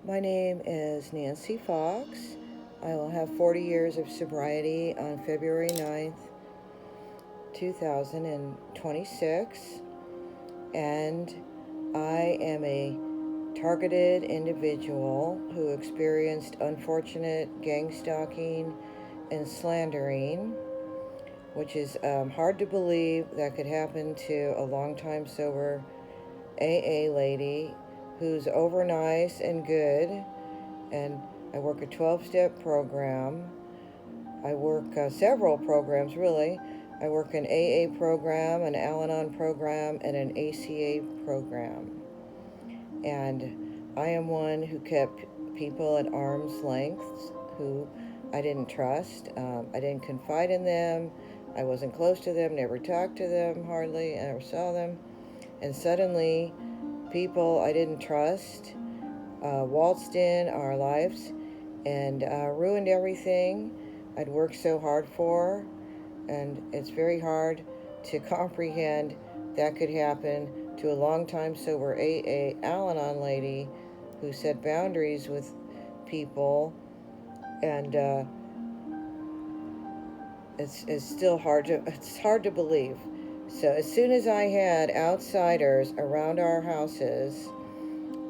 My name is Nancy Fox. I will have 40 years of sobriety on February 9th, 2026, and I am a targeted individual who experienced unfortunate gang stalking and slandering, which is hard to believe that could happen to a long-time sober AA lady who's over nice and good. And I work a 12-step program. I work several programs, really. I work an AA program, an Al-Anon program, and an ACA program. And I am one who kept people at arm's length who I didn't trust. I didn't confide in them. I wasn't close to them, never talked to them hardly, I never saw them. And suddenly, people I didn't trust waltzed in our lives and ruined everything I'd worked so hard for. And it's very hard to comprehend that could happen to a long-time sober AA Al-Anon lady who set boundaries with people. And it's still it's hard to believe. So as soon as I had outsiders around our houses,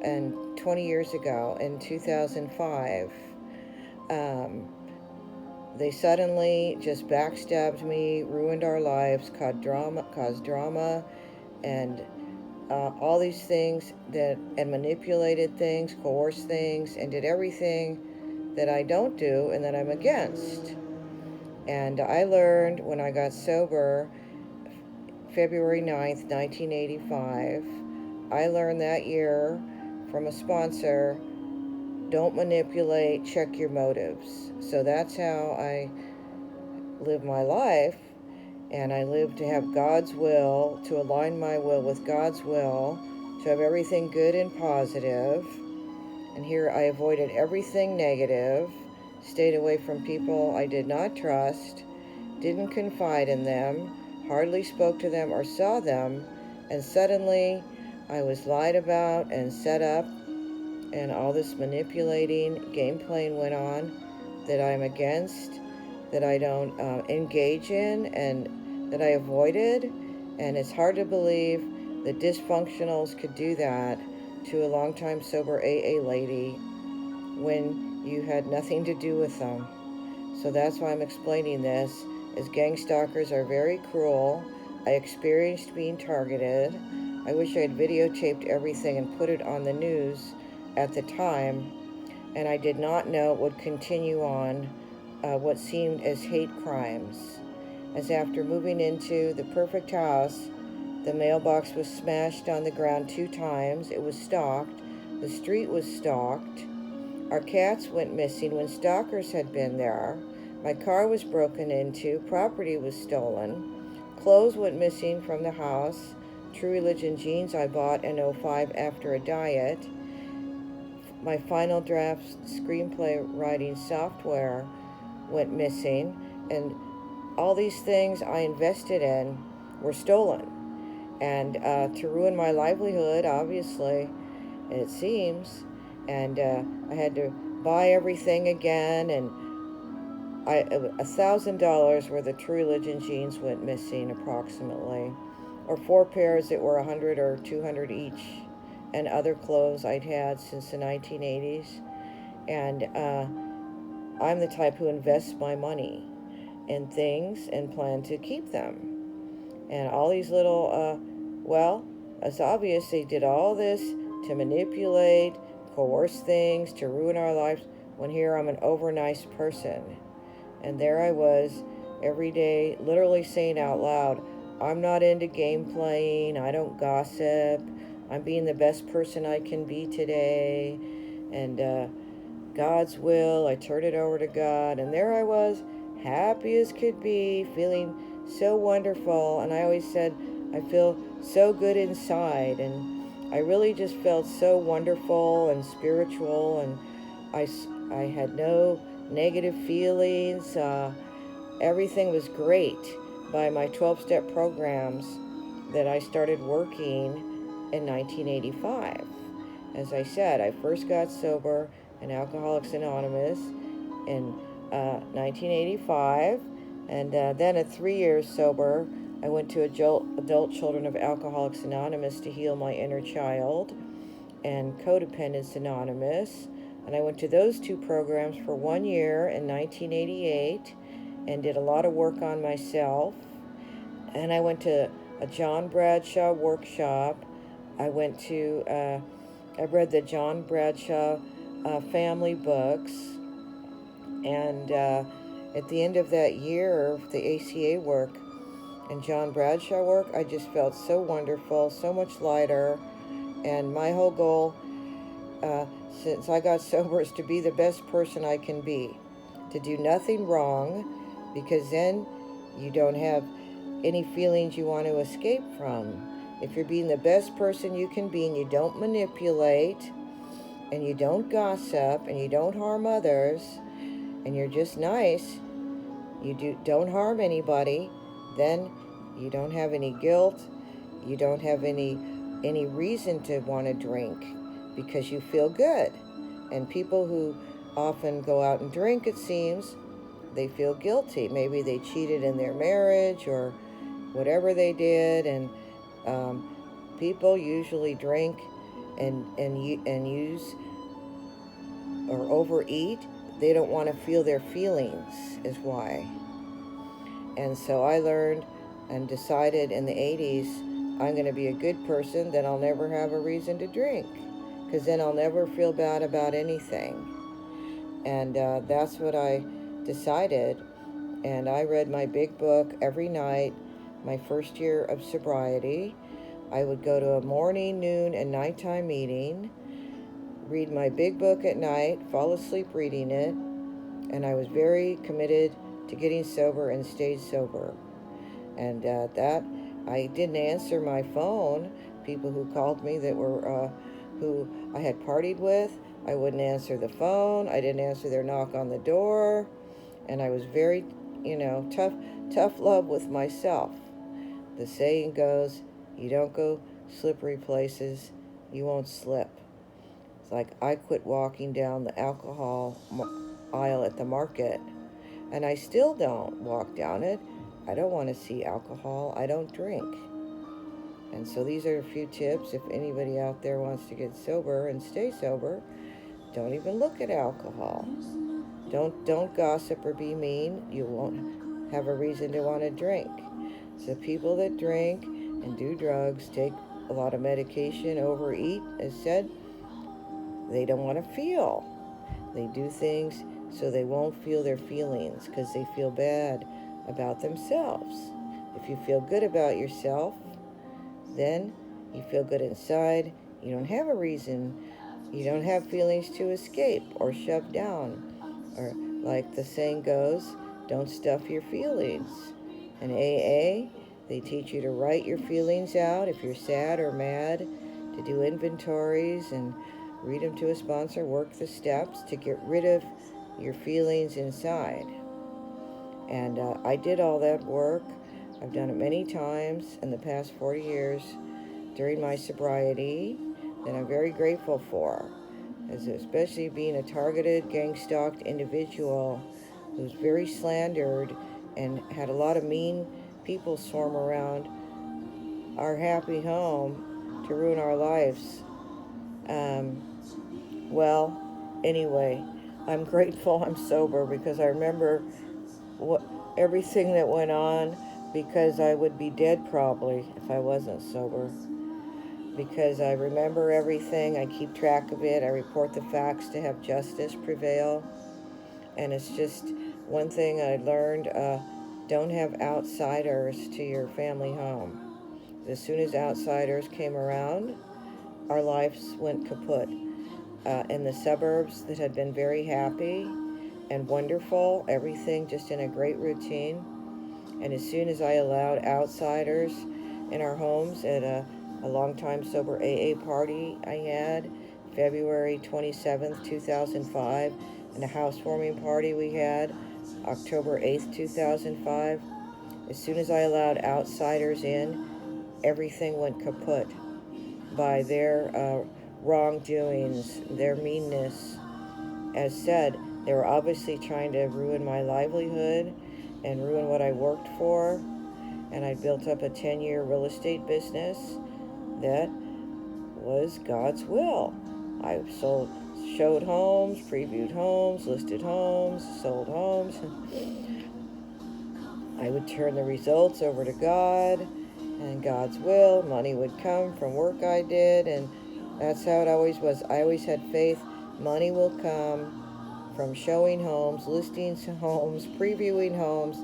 and 20 years ago in 2005, they suddenly just backstabbed me, ruined our lives, caused drama, and all these things and manipulated things, coerced things, and did everything that I don't do and that I'm against. And I learned when I got sober, February 9th, 1985, I learned that year from a sponsor, don't manipulate, check your motives. So that's how I live my life, and I live to have God's will, to align my will with God's will, to have everything good and positive. And here I avoided everything negative, stayed away from people I did not trust, didn't confide in them, hardly spoke to them or saw them, and suddenly I was lied about and set up, and all this manipulating, game playing went on that I'm against, that I don't engage in, and that I avoided. And it's hard to believe that dysfunctionals could do that to a long-time sober AA lady when you had nothing to do with them. So that's why I'm explaining this, as gang stalkers are very cruel. I experienced being targeted. I wish I had videotaped everything and put it on the news at the time, and I did not know it would continue on what seemed as hate crimes. As after moving into the perfect house, the mailbox was smashed on the ground 2 times, it was stalked, the street was stalked, our cats went missing when stalkers had been there, my car was broken into, property was stolen, clothes went missing from the house, True Religion jeans I bought in '05 after a diet, my final draft screenplay writing software went missing, and all these things I invested in were stolen. And to ruin my livelihood, obviously, it seems. And I had to buy everything again, and $1,000 worth of True Religion jeans went missing, approximately, or 4 pairs that were 100 or 200 each, and other clothes I'd had since the 1980s. And I'm the type who invests my money in things and plan to keep them. And all these little, well, it's obvious they did all this to manipulate, coerce things, to ruin our lives, when here I'm an over nice person. And there I was every day, literally saying out loud, I'm not into game playing, I don't gossip, I'm being the best person I can be today, and God's will, I turned it over to God, and there I was, happy as could be, feeling so wonderful. And I always said, I feel so good inside, and I really just felt so wonderful and spiritual, and I had no negative feelings. Everything was great by my 12-step programs that I started working in 1985. As I said, I first got sober in Alcoholics Anonymous in 1985, and then at 3 years sober, I went to Adult Children of Alcoholics Anonymous to heal my inner child, and Codependence Anonymous. And I went to those two programs for 1 year in 1988 and did a lot of work on myself. And I went to a John Bradshaw workshop. I read the John Bradshaw family books. And at the end of that year, the ACA work and John Bradshaw work, I just felt so wonderful, so much lighter. And my whole goal, since I got sober, is to be the best person I can be, to do nothing wrong, because then you don't have any feelings you want to escape from. If you're being the best person you can be and you don't manipulate and you don't gossip and you don't harm others and you're just nice, don't harm anybody, then you don't have any guilt, you don't have any reason to want to drink because you feel good. And people who often go out and drink, it seems, they feel guilty. Maybe they cheated in their marriage or whatever they did, and people usually drink and use or overeat. They don't want to feel their feelings, is why. And so I learned and decided in the 80s, I'm going to be a good person, then I'll never have a reason to drink, because then I'll never feel bad about anything. And that's what I decided. And I read my big book every night. My first year of sobriety, I would go to a morning, noon, and nighttime meeting, read my big book at night, fall asleep reading it, and I was very committed to getting sober and stayed sober. And that I didn't answer my phone. People who called me that were who I had partied with, I wouldn't answer the phone. I didn't answer their knock on the door, and I was very, tough love with myself. The saying goes, you don't go slippery places, you won't slip. It's like I quit walking down the alcohol aisle at the market, and I still don't walk down it. I don't want to see alcohol. I don't drink. And so these are a few tips. If anybody out there wants to get sober and stay sober, don't even look at alcohol. Don't gossip or be mean. You won't have a reason to want to drink. So people that drink and do drugs, take a lot of medication, overeat, as said, they don't want to feel. They do things so they won't feel their feelings because they feel bad about themselves. If you feel good about yourself, then you feel good inside. You don't have a reason. You don't have feelings to escape or shove down. Or like the saying goes, don't stuff your feelings. In AA, they teach you to write your feelings out if you're sad or mad, to do inventories and read them to a sponsor, work the steps to get rid of your feelings inside. And I did all that work. I've done it many times in the past 40 years during my sobriety that I'm very grateful for, as especially being a targeted, gang-stalked individual who's very slandered and had a lot of mean people swarm around our happy home to ruin our lives. Well, anyway, I'm grateful I'm sober because I remember everything that went on, because I would be dead probably if I wasn't sober. Because I remember everything, I keep track of it, I report the facts to have justice prevail. And it's just one thing I learned, don't have outsiders to your family home. As soon as outsiders came around, our lives went kaput. In the suburbs that had been very happy and wonderful, everything just in a great routine. And as soon as I allowed outsiders in our homes at a long-time sober AA party I had, February 27th, 2005, and a housewarming party we had, October 8th, 2005, as soon as I allowed outsiders in, everything went kaput by their wrongdoings, their meanness. As said, they were obviously trying to ruin my livelihood and ruin what I worked for. And I built up a 10-year real estate business that was God's will. I showed homes, previewed homes, listed homes, sold homes. I would turn the results over to God and God's will. Money would come from work I did, and that's how it always was. I always had faith. Money will come from showing homes, listing homes, previewing homes.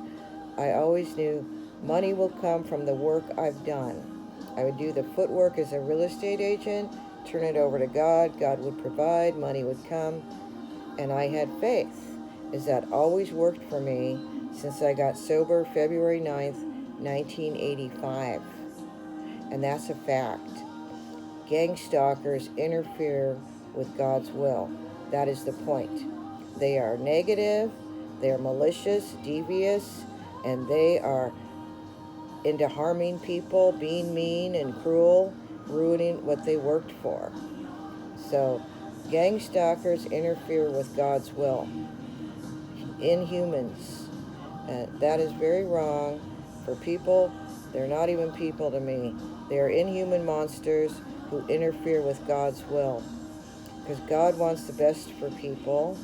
I always knew money will come from the work I've done. I would do the footwork as a real estate agent, turn it over to God. God would provide, money would come, and I had faith. Is that always worked for me since I got sober February 9th, 1985. And that's a fact. Gang stalkers interfere with God's will. That is the point. They are negative, they are malicious, devious, and they are into harming people, being mean and cruel, ruining what they worked for. So, gang stalkers interfere with God's will. Inhumans. That is very wrong for people. They're not even people to me. They are inhuman monsters who interfere with God's will. Because God wants the best for people.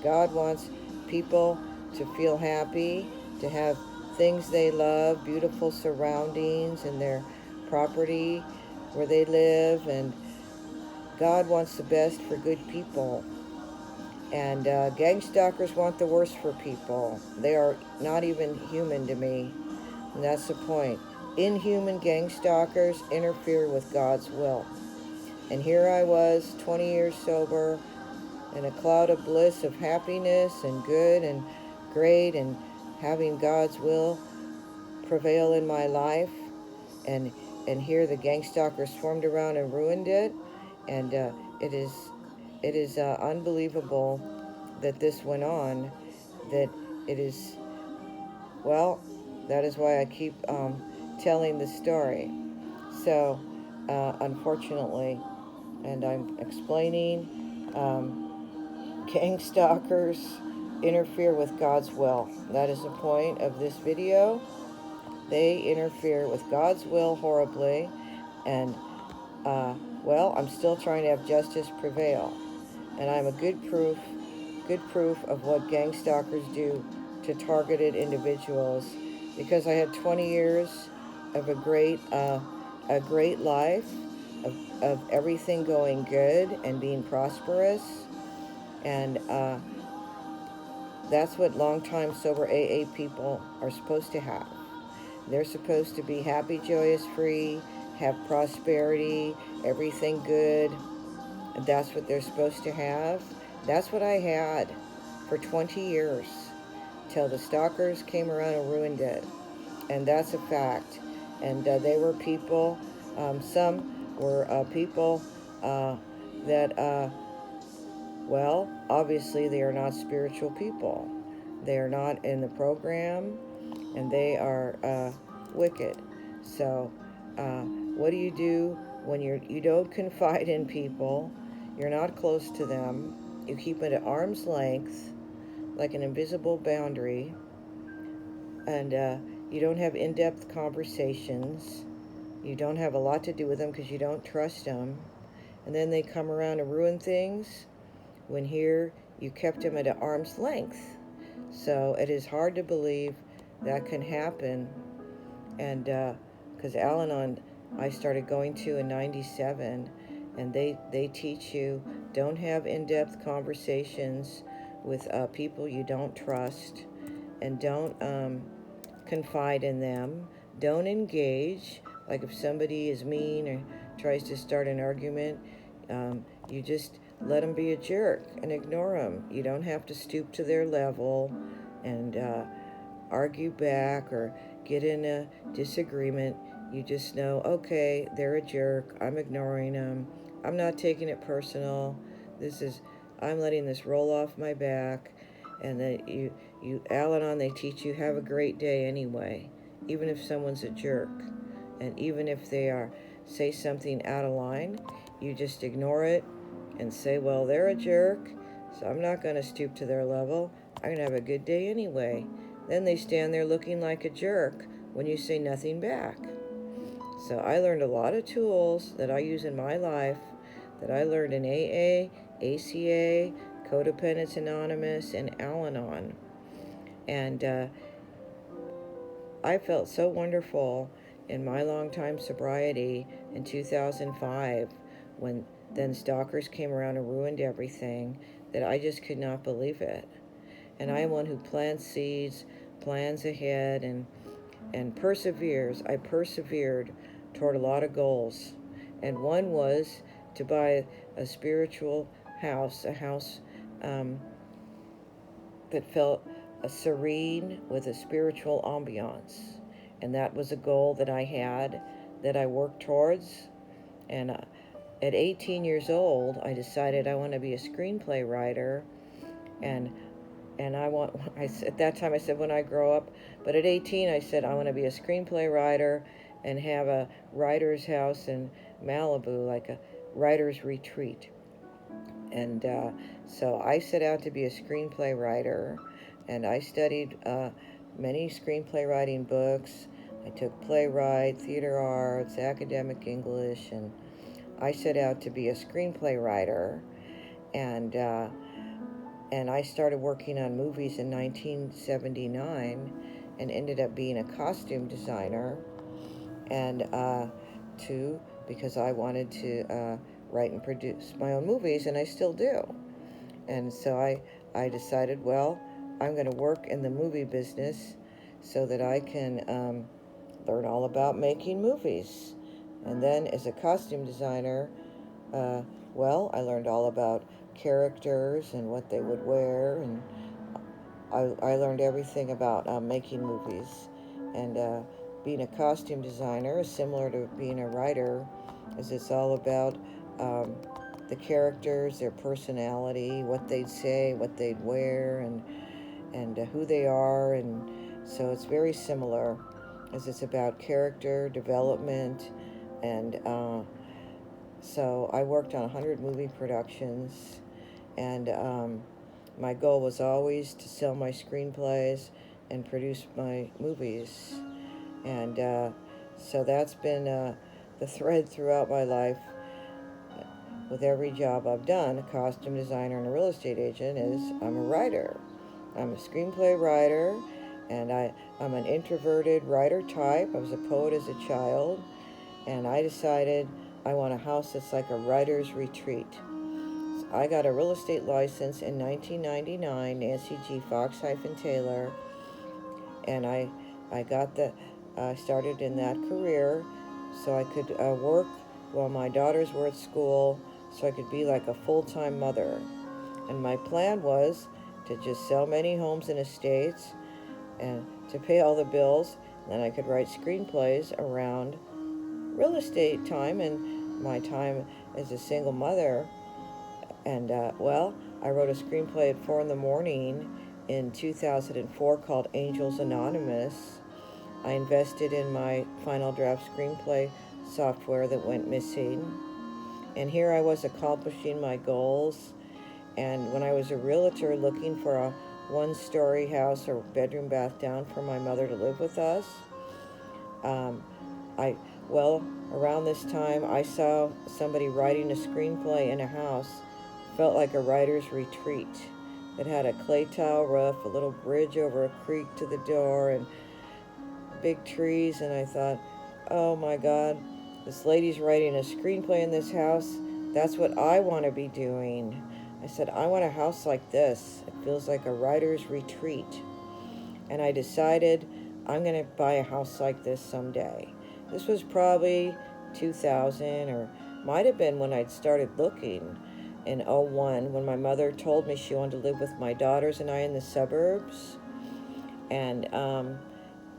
God wants people to feel happy, to have things they love, beautiful surroundings in their property where they live, and God wants the best for good people. And gang stalkers want the worst for people. They are not even human to me. And that's the point. Inhuman gang stalkers interfere with God's will. And here I was, 20 years sober, in a cloud of bliss of happiness and good and great, and having God's will prevail in my life. And here the gang stalkers swarmed around and ruined it. And it is unbelievable that this went on, that it is, well, that is why I keep telling the story. So, unfortunately, and I'm explaining, gang stalkers interfere with God's will. That is the point of this video. They interfere with God's will horribly, and well, I'm still trying to have justice prevail. And I'm a good proof of what gang stalkers do to targeted individuals, because I had 20 years of a great life, of everything going good and being prosperous, and that's what long-time sober AA people are supposed to have. They're supposed to be happy, joyous, free, have prosperity, everything good. That's what they're supposed to have. That's what I had for 20 years, till the stalkers came around and ruined it. And that's a fact. And they were people, some were people that, well, obviously they are not spiritual people. They are not in the program, and they are wicked. So, what do you do when you don't confide in people? You're not close to them. You keep it at arm's length, like an invisible boundary, and you don't have in-depth conversations. You don't have a lot to do with them because you don't trust them. And then they come around and ruin things, when here you kept them at an arm's length. So it is hard to believe that can happen. And because Al-Anon, I started going to in 97, and they teach you, don't have in-depth conversations with people you don't trust, and don't confide in them. Don't engage. Like if somebody is mean or tries to start an argument, you just let them be a jerk and ignore them. You don't have to stoop to their level and argue back or get in a disagreement. You just know, okay, they're a jerk. I'm ignoring them. I'm not taking it personal. I'm letting this roll off my back. And that Al-Anon, they teach you, have a great day anyway, even if someone's a jerk, and even if they say something out of line, you just ignore it and say, well, they're a jerk, so I'm not going to stoop to their level. I'm going to have a good day anyway. Then they stand there looking like a jerk when you say nothing back. So I learned a lot of tools that I use in my life that I learned in AA, ACA, Codependence Anonymous, and Al-Anon. And I felt so wonderful in my long time sobriety in 2005 when then stalkers came around and ruined everything that I just could not believe it. And I am one who plants seeds, plans ahead, and perseveres. I persevered toward a lot of goals. And one was to buy a spiritual house, a house that felt serene with a spiritual ambiance. And that was a goal that I had, that I worked towards. And at 18 years old, I decided I want to be a screenplay writer. And at that time I said when I grow up, but at 18 I said I want to be a screenplay writer and have a writer's house in Malibu, like a writer's retreat. And so I set out to be a screenplay writer, and I studied many screenplay writing books. I took playwright, theater arts, academic English, and I set out to be a screenplay writer. And I started working on movies in 1979 and ended up being a costume designer. And because I wanted to write and produce my own movies, and I still do. And so I decided, well, I'm going to work in the movie business so that I can learn all about making movies. And then as a costume designer, I learned all about characters and what they would wear, and I learned everything about making movies. And being a costume designer is similar to being a writer, as it's all about the characters, their personality, what they'd say, what they'd wear, and who they are. And so it's very similar, as it's about character development. And so I worked on 100 movie productions, and my goal was always to sell my screenplays and produce my movies. And so that's been the thread throughout my life with every job I've done, a costume designer and a real estate agent, is I'm a writer. I'm a screenplay writer, and I'm an introverted writer type. I was a poet as a child, and I decided I want a house that's like a writer's retreat. So I got a real estate license in 1999, Nancy G. Fox-Taylor, and I started in that career so I could work while my daughters were at school, so I could be like a full-time mother. And my plan was to just sell many homes and estates and to pay all the bills. And then I could write screenplays around real estate time and my time as a single mother. And I wrote a screenplay at 4 in the morning in 2004 called Angels Anonymous. I invested in my final draft screenplay software that went missing. And here I was accomplishing my goals. And when I was a realtor looking for a one-story house or bedroom bath down for my mother to live with us, around this time I saw somebody writing a screenplay in a house. Felt like a writer's retreat. It had a clay tile roof, a little bridge over a creek to the door, and big trees. And I thought, oh my God, this lady's writing a screenplay in this house. That's what I want to be doing. I said, I want a house like this. It feels like a writer's retreat. And I decided I'm going to buy a house like this someday. This was probably 2000, or might have been when I'd started looking in '01, when my mother told me she wanted to live with my daughters and I in the suburbs. And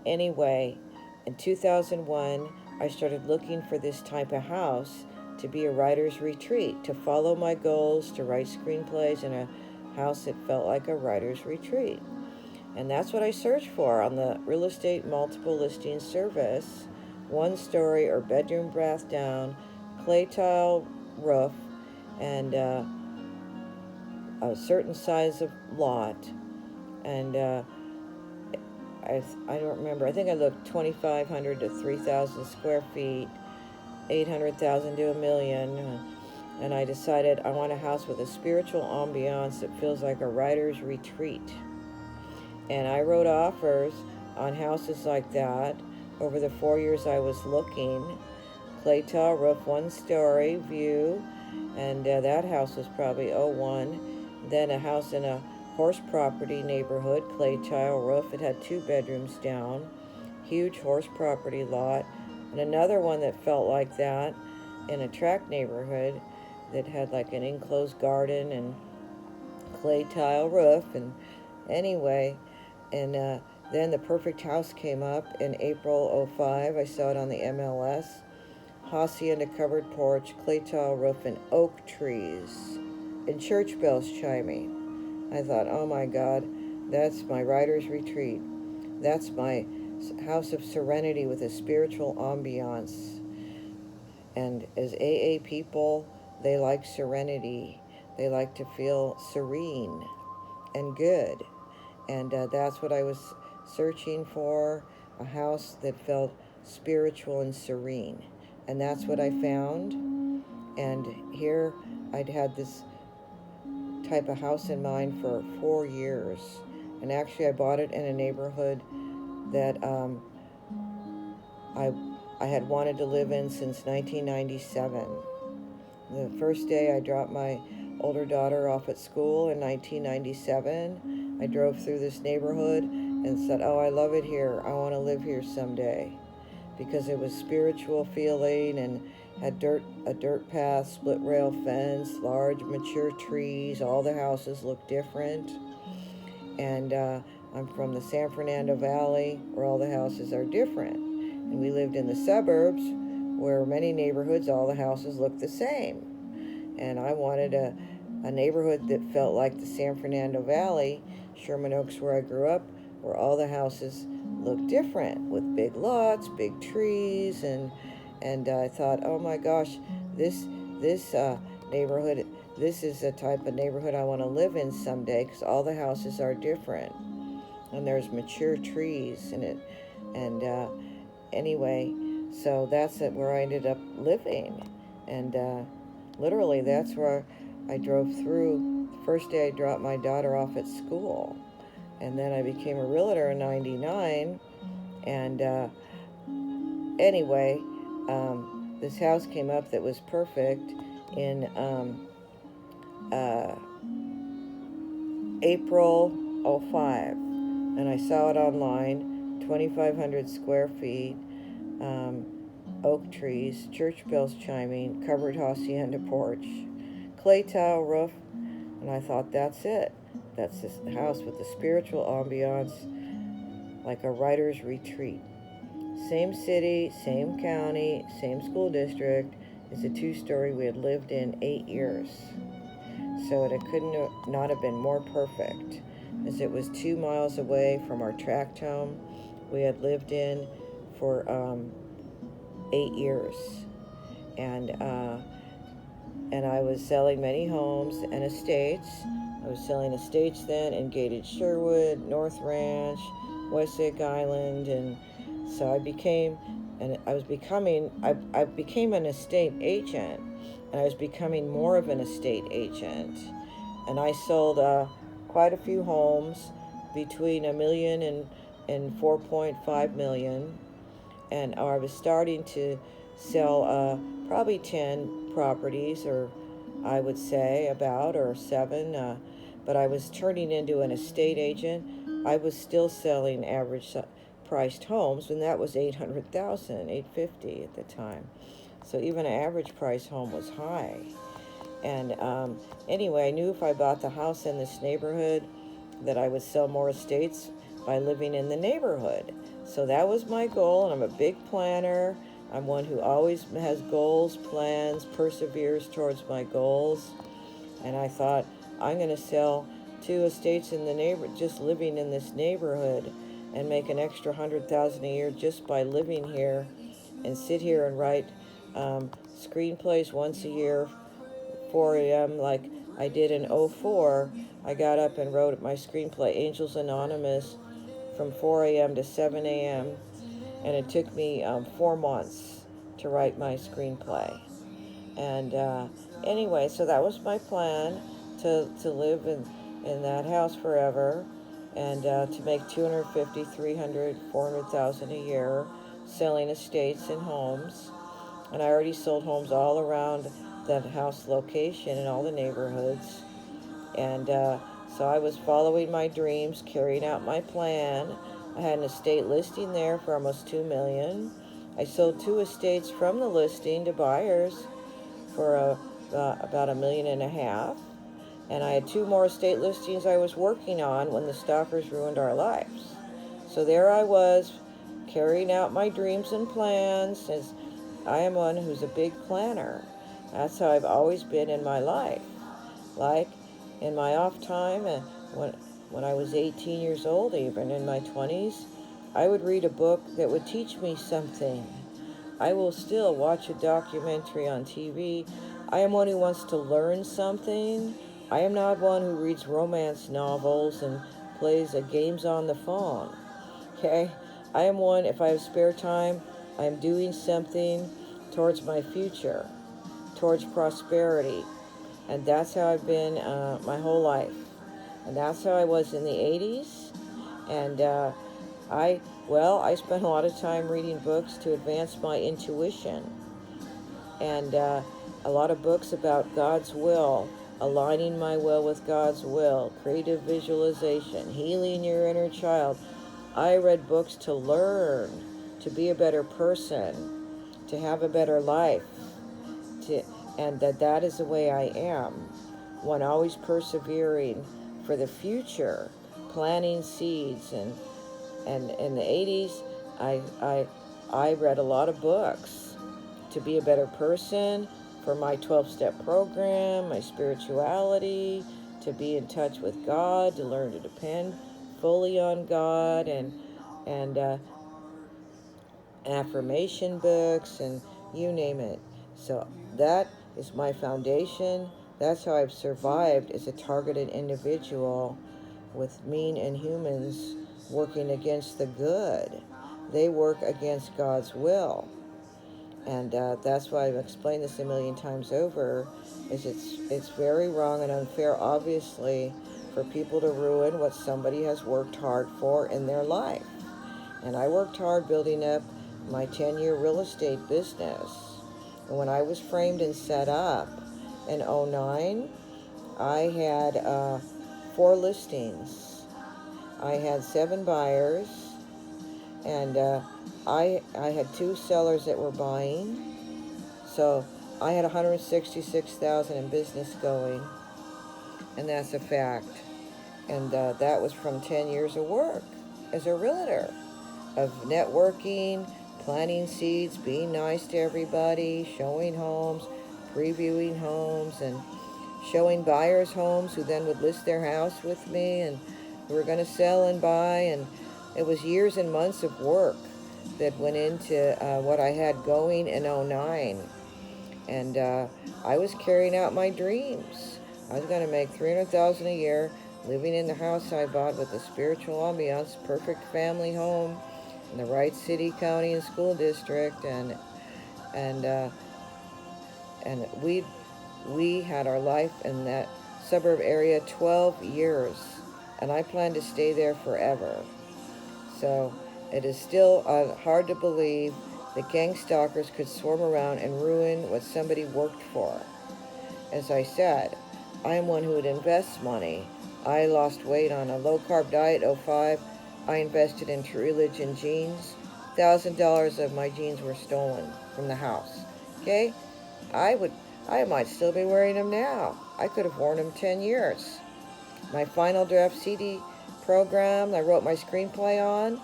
anyway, in 2001, I started looking for this type of house to be a writer's retreat, to follow my goals, to write screenplays in a house that felt like a writer's retreat. And that's what I searched for on the real estate multiple listing service. One story or bedroom bath down, clay tile roof, and a certain size of lot, and I don't remember. I think I looked 2,500 to 3,000 square feet, 800,000 to a million, and I decided I want a house with a spiritual ambiance that feels like a writer's retreat. And I wrote offers on houses like that over the 4 years I was looking. Clay tile roof, 1 story view, and that house was probably '01. Then a house in a horse property neighborhood, clay tile roof. It had 2 bedrooms down, huge horse property lot, and another one that felt like that in a tract neighborhood that had like an enclosed garden and clay tile roof. And anyway, and then the perfect house came up in April '05. I saw it on the MLS. Hacienda covered porch, clay tile roof, and oak trees, and church bells chiming. I thought, oh my God, that's my writer's retreat. That's my house of serenity with a spiritual ambiance. And as AA people, they like serenity. They like to feel serene and good. And that's what I was searching for, a house that felt spiritual and serene. And that's what I found. And here I'd had this type of house in mind for 4 years. And actually, I bought it in a neighborhood that I, I had wanted to live in since 1997. The first day I dropped my older daughter off at school in 1997, I drove through this neighborhood and said, oh, I love it here. I want to live here someday. Because it was spiritual feeling and had a dirt path, split rail fence, large mature trees. All the houses looked different. And I'm from the San Fernando Valley, where all the houses are different. And we lived in the suburbs, where many neighborhoods, all the houses looked the same. And I wanted a neighborhood that felt like the San Fernando Valley, Sherman Oaks, where I grew up, where all the houses looked different, with big lots, big trees, and I thought, oh my gosh, this neighborhood, this is the type of neighborhood I want to live in someday, because all the houses are different, and there's mature trees in it, and anyway, so that's where I ended up living, and literally that's where I drove through. The first day I dropped my daughter off at school, and then I became a realtor in '99, and anyway, this house came up that was perfect in uh, April '05, and I saw it online, 2,500 square feet, um, oak trees, church bells chiming, covered hacienda porch, clay tile roof, and I thought, that's it. That's this house with the spiritual ambiance, like a writer's retreat. Same city, same county, same school district. It's a 2-story we had lived in 8 years. So it couldn't not have been more perfect, as it was 2 miles away from our tract home we had lived in for 8 years. And I was selling many homes and estates. I was selling estates then in Gated Sherwood, North Ranch, Westlake Island, and so I became I became an estate agent, and I was becoming more of an estate agent, and I sold quite a few homes between a million and 4.5 million, and I was starting to sell probably 10 properties, or I would say about, or 7, but I was turning into an estate agent. I was still selling average priced homes, and that was 800,000, 850 at the time. So even an average price home was high. And anyway, I knew if I bought the house in this neighborhood that I would sell more estates by living in the neighborhood. So that was my goal, and I'm a big planner. I'm one who always has goals, plans, perseveres towards my goals. And I thought, I'm going to sell 2 estates in the neighborhood, just living in this neighborhood, and make an extra 100,000 a year just by living here, and sit here and write screenplays once a year 4 a.m. like I did in '04. I got up and wrote my screenplay, Angels Anonymous, from 4 a.m. to 7 a.m. And it took me 4 months to write my screenplay. And anyway, so that was my plan, to live in that house forever, and to make 250, 300, 400,000 a year selling estates and homes. And I already sold homes all around that house location in all the neighborhoods. And so I was following my dreams, carrying out my plan. I had an estate listing there for almost 2 million. I sold 2 estates from the listing to buyers for about 1.5 million. And I had 2 more estate listings I was working on when the stalkers ruined our lives. So there I was, carrying out my dreams and plans, as I am one who's a big planner. That's how I've always been in my life. Like in my off time, and when I was 18 years old, even in my 20s, I would read a book that would teach me something. I will still watch a documentary on TV. I am one who wants to learn something. I am not one who reads romance novels and plays games on the phone. Okay? I am one, if I have spare time, I am doing something towards my future, towards prosperity. And that's how I've been my whole life. And that's how I was in the 80s. And I spent a lot of time reading books to advance my intuition. And a lot of books about God's will, aligning my will with God's will, creative visualization, healing your inner child. I read books to learn, to be a better person, to have a better life, and that is the way I am. One always persevering for the future, planting seeds. And in the 80s, I read a lot of books to be a better person, for my 12-step program, my spirituality, to be in touch with God, to learn to depend fully on God, and affirmation books, and you name it. So that is my foundation. That's how I've survived as a targeted individual, with mean inhumans working against the good. They work against God's will. And that's why I've explained this a million times over, is it's very wrong and unfair, obviously, for people to ruin what somebody has worked hard for in their life. And I worked hard building up my 10-year real estate business. And when I was framed and set up in '09, I had 4 listings. I had 7 buyers, and I had 2 sellers that were buying. So I had 166,000 in business going, and that's a fact. And that was from 10 years of work as a realtor, of networking, planting seeds, being nice to everybody, showing homes, previewing homes, and showing buyers homes who then would list their house with me, and who were going to sell and buy. And it was years and months of work that went into what I had going in '09. And I was carrying out my dreams. I was going to make 300,000 a year, living in the house I bought with a spiritual ambiance, perfect family home in the right city, county, and school district. And and we had our life in that suburb area 12 years, and I plan to stay there forever. So it is still hard to believe that gang stalkers could swarm around and ruin what somebody worked for. As I said, I am one who would invest money. I lost weight on a low-carb diet '05. I invested in True Religion jeans. $1,000 of my jeans were stolen from the house. Okay? I might still be wearing them now. I could have worn them 10 years. My final draft CD program I wrote my screenplay on,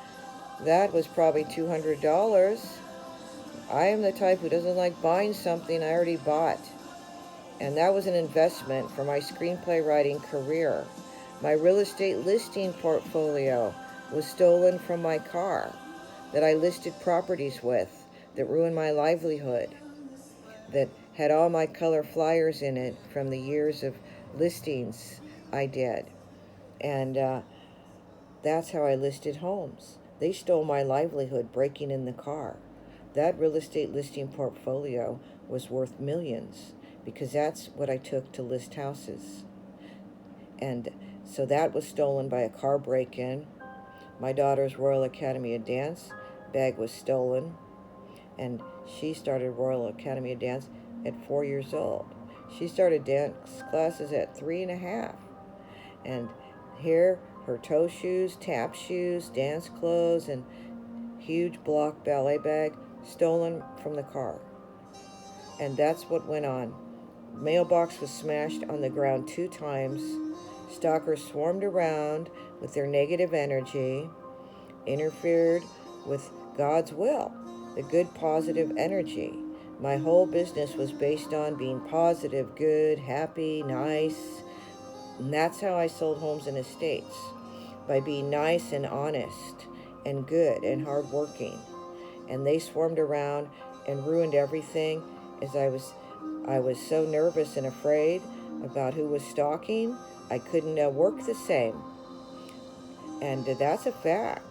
that was probably $200. I am the type who doesn't like buying something I already bought. And that was an investment for my screenplay writing career. My real estate listing portfolio was stolen from my car that I listed properties with, that ruined my livelihood, that had all my color flyers in it from the years of listings I did. And that's how I listed homes. They stole my livelihood breaking in the car. That real estate listing portfolio was worth millions because that's what I took to list houses. And so that was stolen by a car break-in. My daughter's Royal Academy of Dance bag was stolen, and she started Royal Academy of Dance at 4 years old. She started dance classes at 3.5. And here, her toe shoes, tap shoes, dance clothes, and huge block ballet bag stolen from the car. And that's what went on. Mailbox was smashed on the ground 2 times. Stalkers swarmed around with their negative energy, interfered with God's will, the good positive energy. My whole business was based on being positive, good, happy, nice. And that's how I sold homes and estates, by being nice and honest and good and hardworking. And they swarmed around and ruined everything as I was so nervous and afraid about who was stalking. I couldn't work the same. And that's a fact.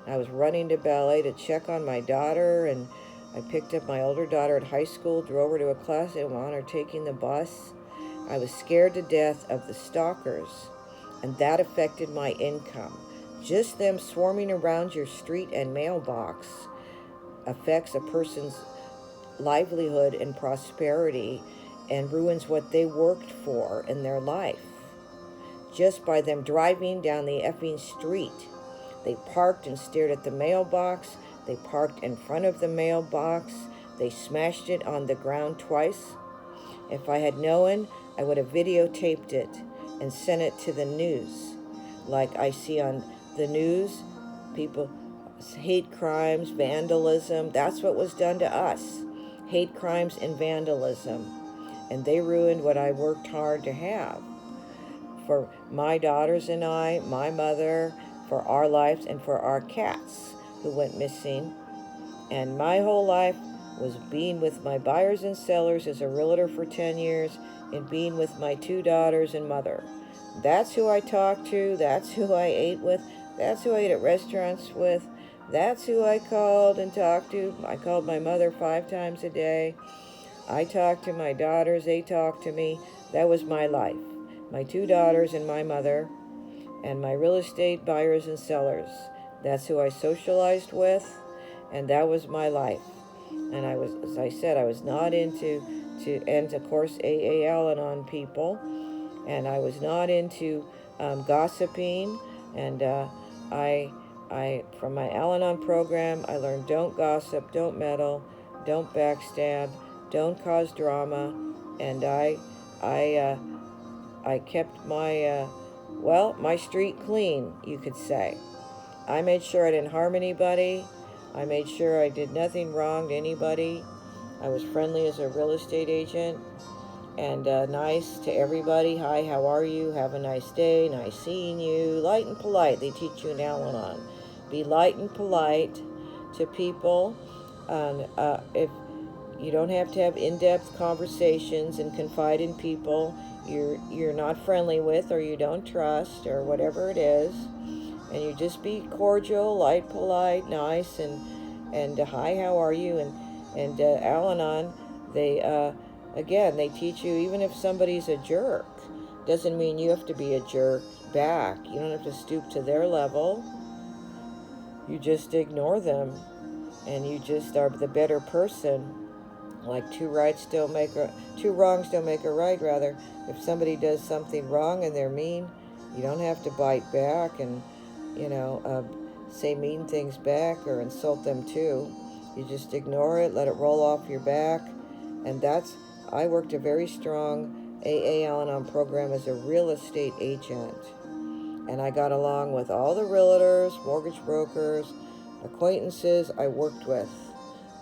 I was running to ballet to check on my daughter, and I picked up my older daughter at high school, drove her to a class, and on her taking the bus. I was scared to death of the stalkers, and that affected my income. Just them swarming around your street and mailbox affects a person's livelihood and prosperity and ruins what they worked for in their life. Just by them driving down the effing street. They parked and stared at the mailbox. They parked in front of the mailbox. They smashed it on the ground twice. If I had known, I would have videotaped it and sent it to the news. Like I see on the news, people, hate crimes, vandalism, that's what was done to us. Hate crimes and vandalism. And they ruined what I worked hard to have. For my daughters and I, my mother, for our lives, and for our cats who went missing. And my whole life was being with my buyers and sellers as a realtor for 10 years and being with my 2 daughters and mother. That's who I talked to. That's who I ate with. That's who I ate at restaurants with. That's who I called and talked to. I called my mother 5 times a day. I talked to my daughters. They talked to me. That was my life. My 2 daughters and my mother, and my real estate buyers and sellers. That's who I socialized with, and that was my life. And I was, as I said, I was not and of course, AA Al-Anon people, and I was not into gossiping. And from my Al-Anon program, I learned don't gossip, don't meddle, don't backstab, don't cause drama, and I kept my street clean, you could say. I made sure I didn't harm anybody. I made sure I did nothing wrong to anybody. I was friendly as a real estate agent and nice to everybody. Hi, how are you? Have a nice day. Nice seeing you. Light and polite. They teach you in Al-Anon. Be light and polite to people. If you don't have to have in-depth conversations and confide in people you're not friendly with or you don't trust or whatever it is, and you just be cordial, light, polite, nice, and hi, how are you? And Al-Anon, they teach you even if somebody's a jerk, doesn't mean you have to be a jerk back. You don't have to stoop to their level. You just ignore them, and you just are the better person. Like two wrongs don't make a right, rather. If somebody does something wrong and they're mean, you don't have to bite back and say mean things back or insult them too. You just ignore it, let it roll off your back. And I worked a very strong AA Al-Anon program as a real estate agent, and I got along with all the realtors, mortgage brokers, acquaintances I worked with.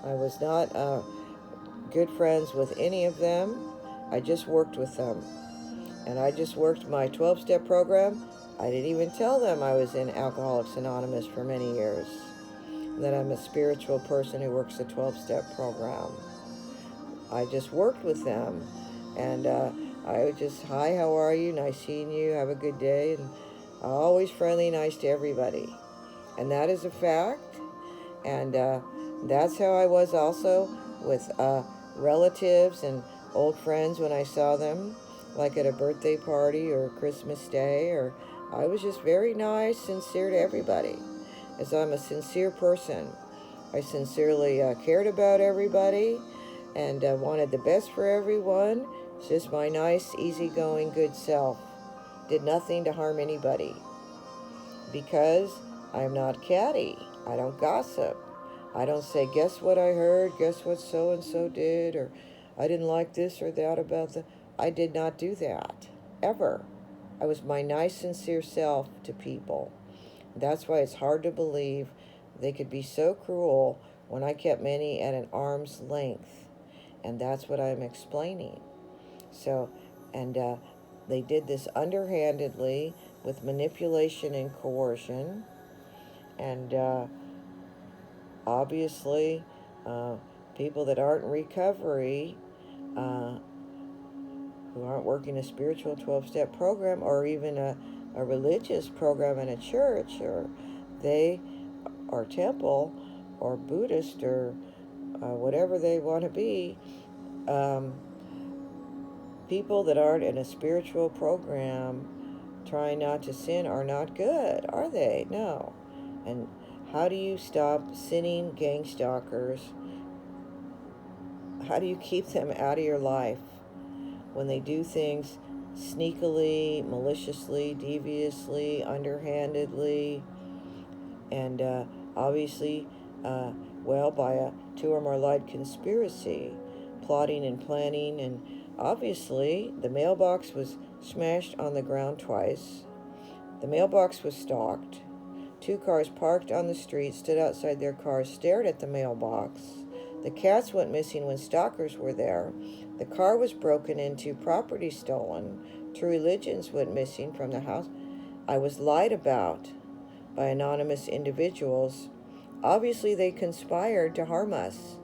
I was not good friends with any of them. I just worked with them. And I just worked my 12-step program. I didn't even tell them I was in Alcoholics Anonymous for many years, that I'm a spiritual person who works a 12-step program. I just worked with them, and I would just, hi, how are you? Nice seeing you. Have a good day. And always friendly, nice to everybody. And that is a fact. And that's how I was also with relatives and old friends when I saw them, like at a birthday party or Christmas Day. Or I was just very nice, sincere to everybody, as I'm a sincere person. I sincerely cared about everybody and wanted the best for everyone. It's just my nice, easygoing, good self. Did nothing to harm anybody because I'm not catty. I don't gossip. I don't say, guess what I heard, guess what so and so did, or I didn't like this or that about the. I did not do that, ever. I was my nice, sincere self to people. That's why it's hard to believe they could be so cruel when I kept many at an arm's length. And that's what I'm explaining. So, and they did this underhandedly with manipulation and coercion. And obviously, uh, people that aren't in recovery, uh, who aren't working a spiritual 12-step program or even a religious program in a church, or they are temple or Buddhist or whatever they want to be, um, people that aren't in a spiritual program trying not to sin are not good, are they? No. And how do you stop sinning gang stalkers? How do you keep them out of your life when they do things sneakily, maliciously, deviously, underhandedly, and obviously, uh, well, by a two or more lied conspiracy, plotting and planning, and obviously the mailbox was smashed on the ground twice. The mailbox was stalked. Two cars parked on the street stood outside their cars, stared at the mailbox. The cats went missing when stalkers were there. The car was broken into, property stolen. Two religions went missing from the house. I was lied about by anonymous individuals. Obviously, they conspired to harm us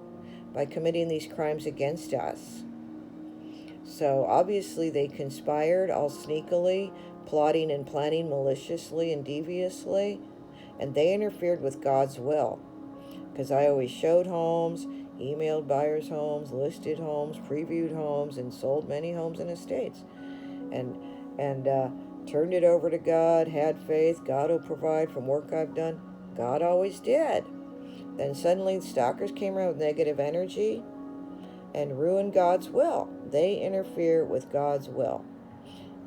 by committing these crimes against us. So, obviously, they conspired all sneakily, plotting and planning maliciously and deviously, and they interfered with God's will. Because I always showed homes, emailed buyers' homes, listed homes, previewed homes, and sold many homes and estates. And turned it over to God, had faith, God will provide from work I've done. God always did. Then suddenly the stalkers came around with negative energy and ruined God's will. They interfere with God's will.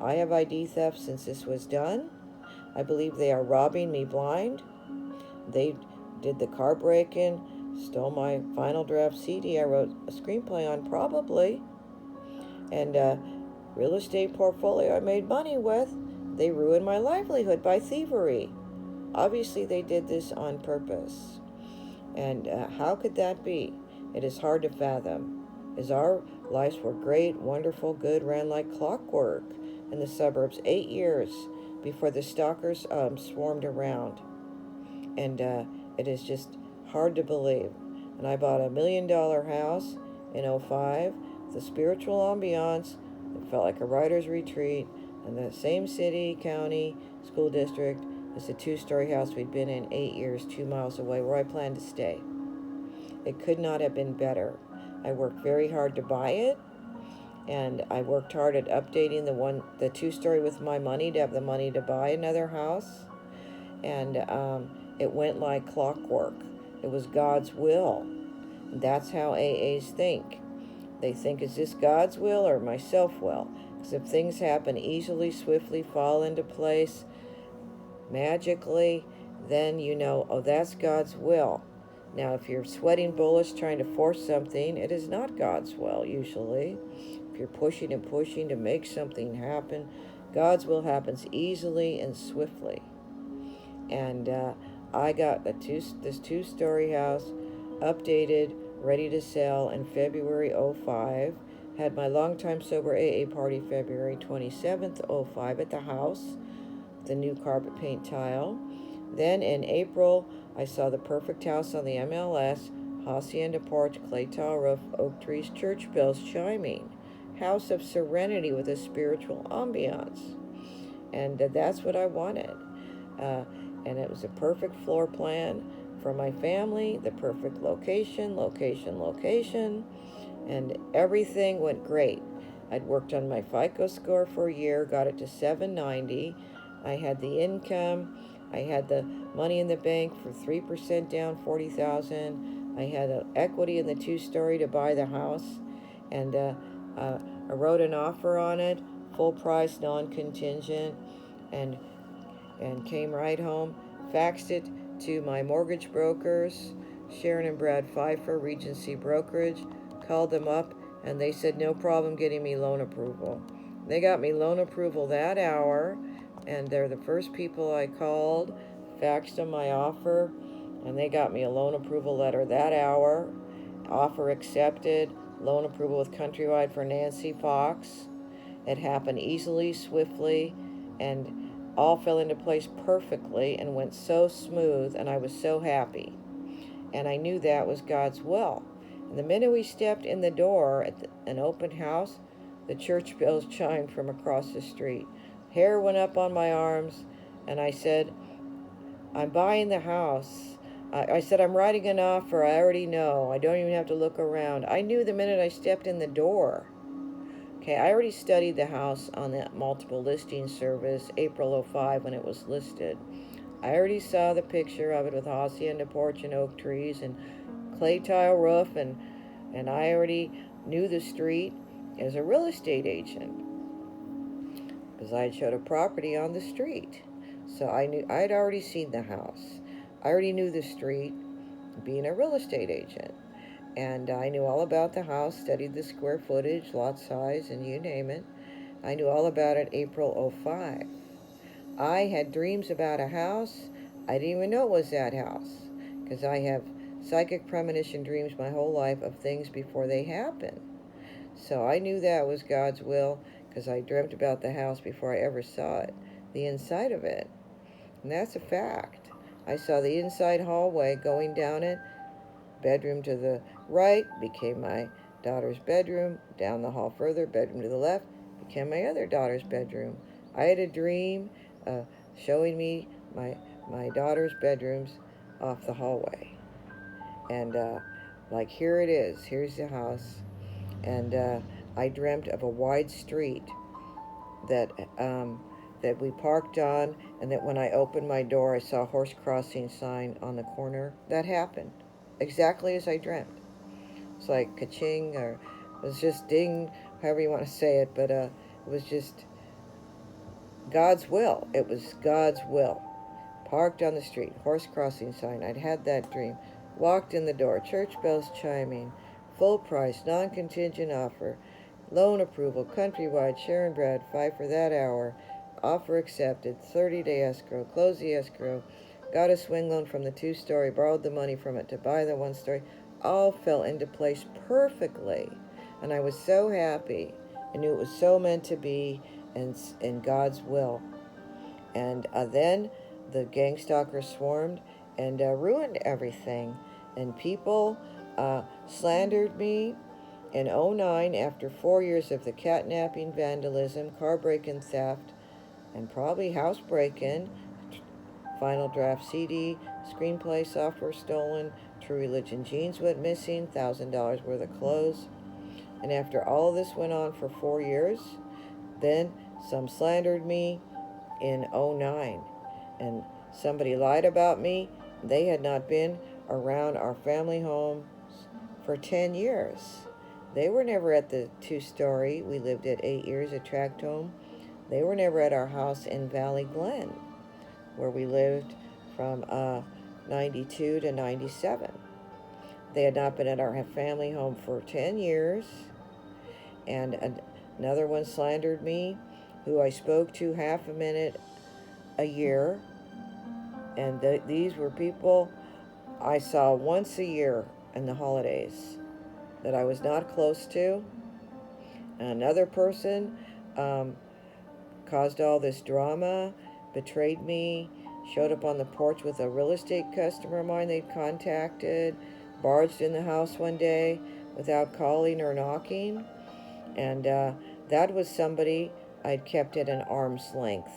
I have ID theft since this was done. I believe they are robbing me blind. They did the car break-in, stole my final draft CD I wrote a screenplay on, probably, and real estate portfolio I made money with. They ruined my livelihood by thievery. Obviously, they did this on purpose. And how could that be? It is hard to fathom, as our lives were great, wonderful, good, ran like clockwork in the suburbs 8 years before the stalkers swarmed around. And it is just hard to believe. And I bought $1 million house in '05, the spiritual ambiance. It felt like a writer's retreat in the same city, county, school district as the two-story house we'd been in 8 years, 2 miles away, where I planned to stay. It could not have been better. I worked very hard to buy it, and I worked hard at updating the two-story with my money to have the money to buy another house. And it went like clockwork. It was God's will. That's how AAs think. They think, is this God's will or my self-will? Because if things happen easily, swiftly, fall into place, magically, then you know, oh, that's God's will. Now, if you're sweating bullets trying to force something, it is not God's will, usually. If you're pushing and pushing to make something happen, God's will happens easily and swiftly. And I got this two-story house updated, ready to sell in February '05. Had my longtime sober AA party February 27th, '05 at the house, the new carpet paint tile. Then in April, I saw the perfect house on the MLS hacienda porch, clay tile roof, oak trees, church bells chiming. House of serenity with a spiritual ambiance. And that's what I wanted. Uh, and it was a perfect floor plan for my family, the perfect location, and everything went great. I'd worked on my FICO score for a year, got it to 790. I had the income. I had the money in the bank for 3% down, 40,000. I had equity in the two-story to buy the house, and I wrote an offer on it, full price, non-contingent, and came right home, faxed it to my mortgage brokers, Sharon and Brad Pfeiffer, Regency Brokerage, called them up, and they said no problem getting me loan approval. They got me loan approval that hour, and they're the first people I called, faxed them my offer, and they got me a loan approval letter that hour, offer accepted, loan approval with Countrywide for Nancy Fox. It happened easily, swiftly, and all fell into place perfectly and went so smooth, and I was so happy. And I knew that was God's will. And the minute we stepped in the door at an open house, the church bells chimed from across the street. Hair went up on my arms, and I said, I'm buying the house. I said, I'm writing an offer. I already know. I don't even have to look around. I knew the minute I stepped in the door. Okay, I already studied the house on that multiple listing service, April '05 when it was listed. I already saw the picture of it with hacienda porch and oak trees and clay tile roof, and I already knew the street as a real estate agent because I had showed a property on the street. So I knew I'd already seen the house. I already knew the street being a real estate agent. And I knew all about the house, studied the square footage, lot size, and you name it. I knew all about it April '05. I had dreams about a house. I didn't even know it was that house because I have psychic premonition dreams my whole life of things before they happen. So I knew that was God's will because I dreamt about the house before I ever saw it, the inside of it. And that's a fact. I saw the inside hallway going down it. Bedroom to the right became my daughter's bedroom. Down the hall further, bedroom to the left became my other daughter's bedroom. I had a dream uh, showing me my daughter's bedrooms off the hallway. And like, here it is. Here's the house. And I dreamt of a wide street that that we parked on, and that when I opened my door, I saw a horse crossing sign on the corner. That happened exactly as I dreamt. It's like ka-ching, or it was just ding, however you want to say it, but it was just God's will. It was God's will. Parked on the street, horse crossing sign. I'd had that dream. Walked in the door, church bells chiming, full price, non-contingent offer, loan approval, Countrywide, Sharon Brad, 5 for that hour, offer accepted, 30-day escrow, close the escrow, got a swing loan from the two-story, borrowed the money from it to buy the one-story. All fell into place perfectly, and I was so happy. I knew it was so meant to be, and in God's will. And then the gang stalkers swarmed and ruined everything. And people slandered me in '09 after 4 years of the catnapping, vandalism, car break-in, theft, and probably house break-in, final draft CD, screenplay software stolen, True Religion jeans went missing, $1,000 worth of clothes. And after all of this went on for 4 years, then some slandered me in '09, and somebody lied about me. They had not been around our family home for 10 years. They were never at the two-story we lived at 8 years, a tract home. They were never at our house in Valley Glen, where we lived from 92 to 97. They had not been at our family home for 10 years. And another one slandered me, who I spoke to half a minute a year. And these were people I saw once a year in the holidays that I was not close to. Another person um, caused all this drama, betrayed me, showed up on the porch with a real estate customer of mine they'd contacted, barged in the house one day without calling or knocking, and that was somebody I'd kept at an arm's length.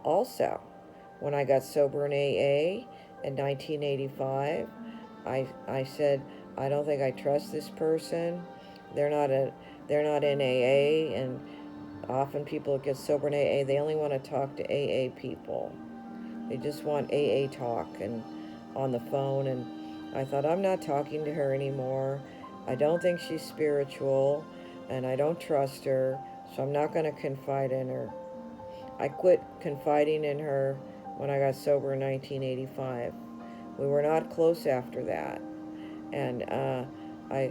Also, when I got sober in AA in 1985, I said, I don't think I trust this person. They're not a they're not in AA, and often people get sober in AA, they only want to talk to AA people. They just want AA talk and on the phone. And I thought, I'm not talking to her anymore. I don't think she's spiritual, and I don't trust her, so I'm not going to confide in her. I quit confiding in her when I got sober in 1985. We were not close after that, and I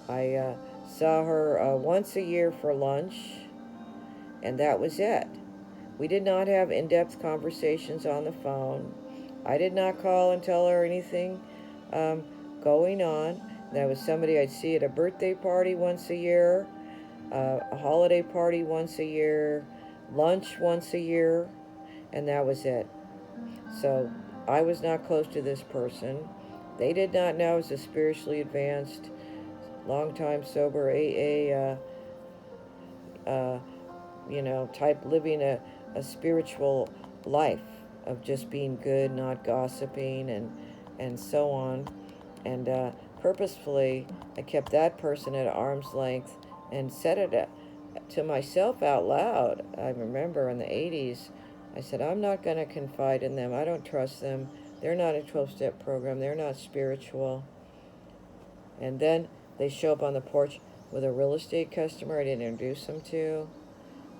I saw her once a year for lunch, and that was it. We did not have in-depth conversations on the phone. I did not call and tell her anything um, going on. That was somebody I'd see at a birthday party once a year, a holiday party once a year, lunch once a year, and that was it. So I was not close to this person. They did not know I was a spiritually advanced, long time sober AA, uh, type living a spiritual life of just being good, not gossiping, and so on. And purposefully, I kept that person at arm's length and said it to myself out loud. I remember in the 80s, I said, I'm not going to confide in them. I don't trust them. They're not a 12-step program. They're not spiritual. And then they show up on the porch with a real estate customer I didn't introduce them to,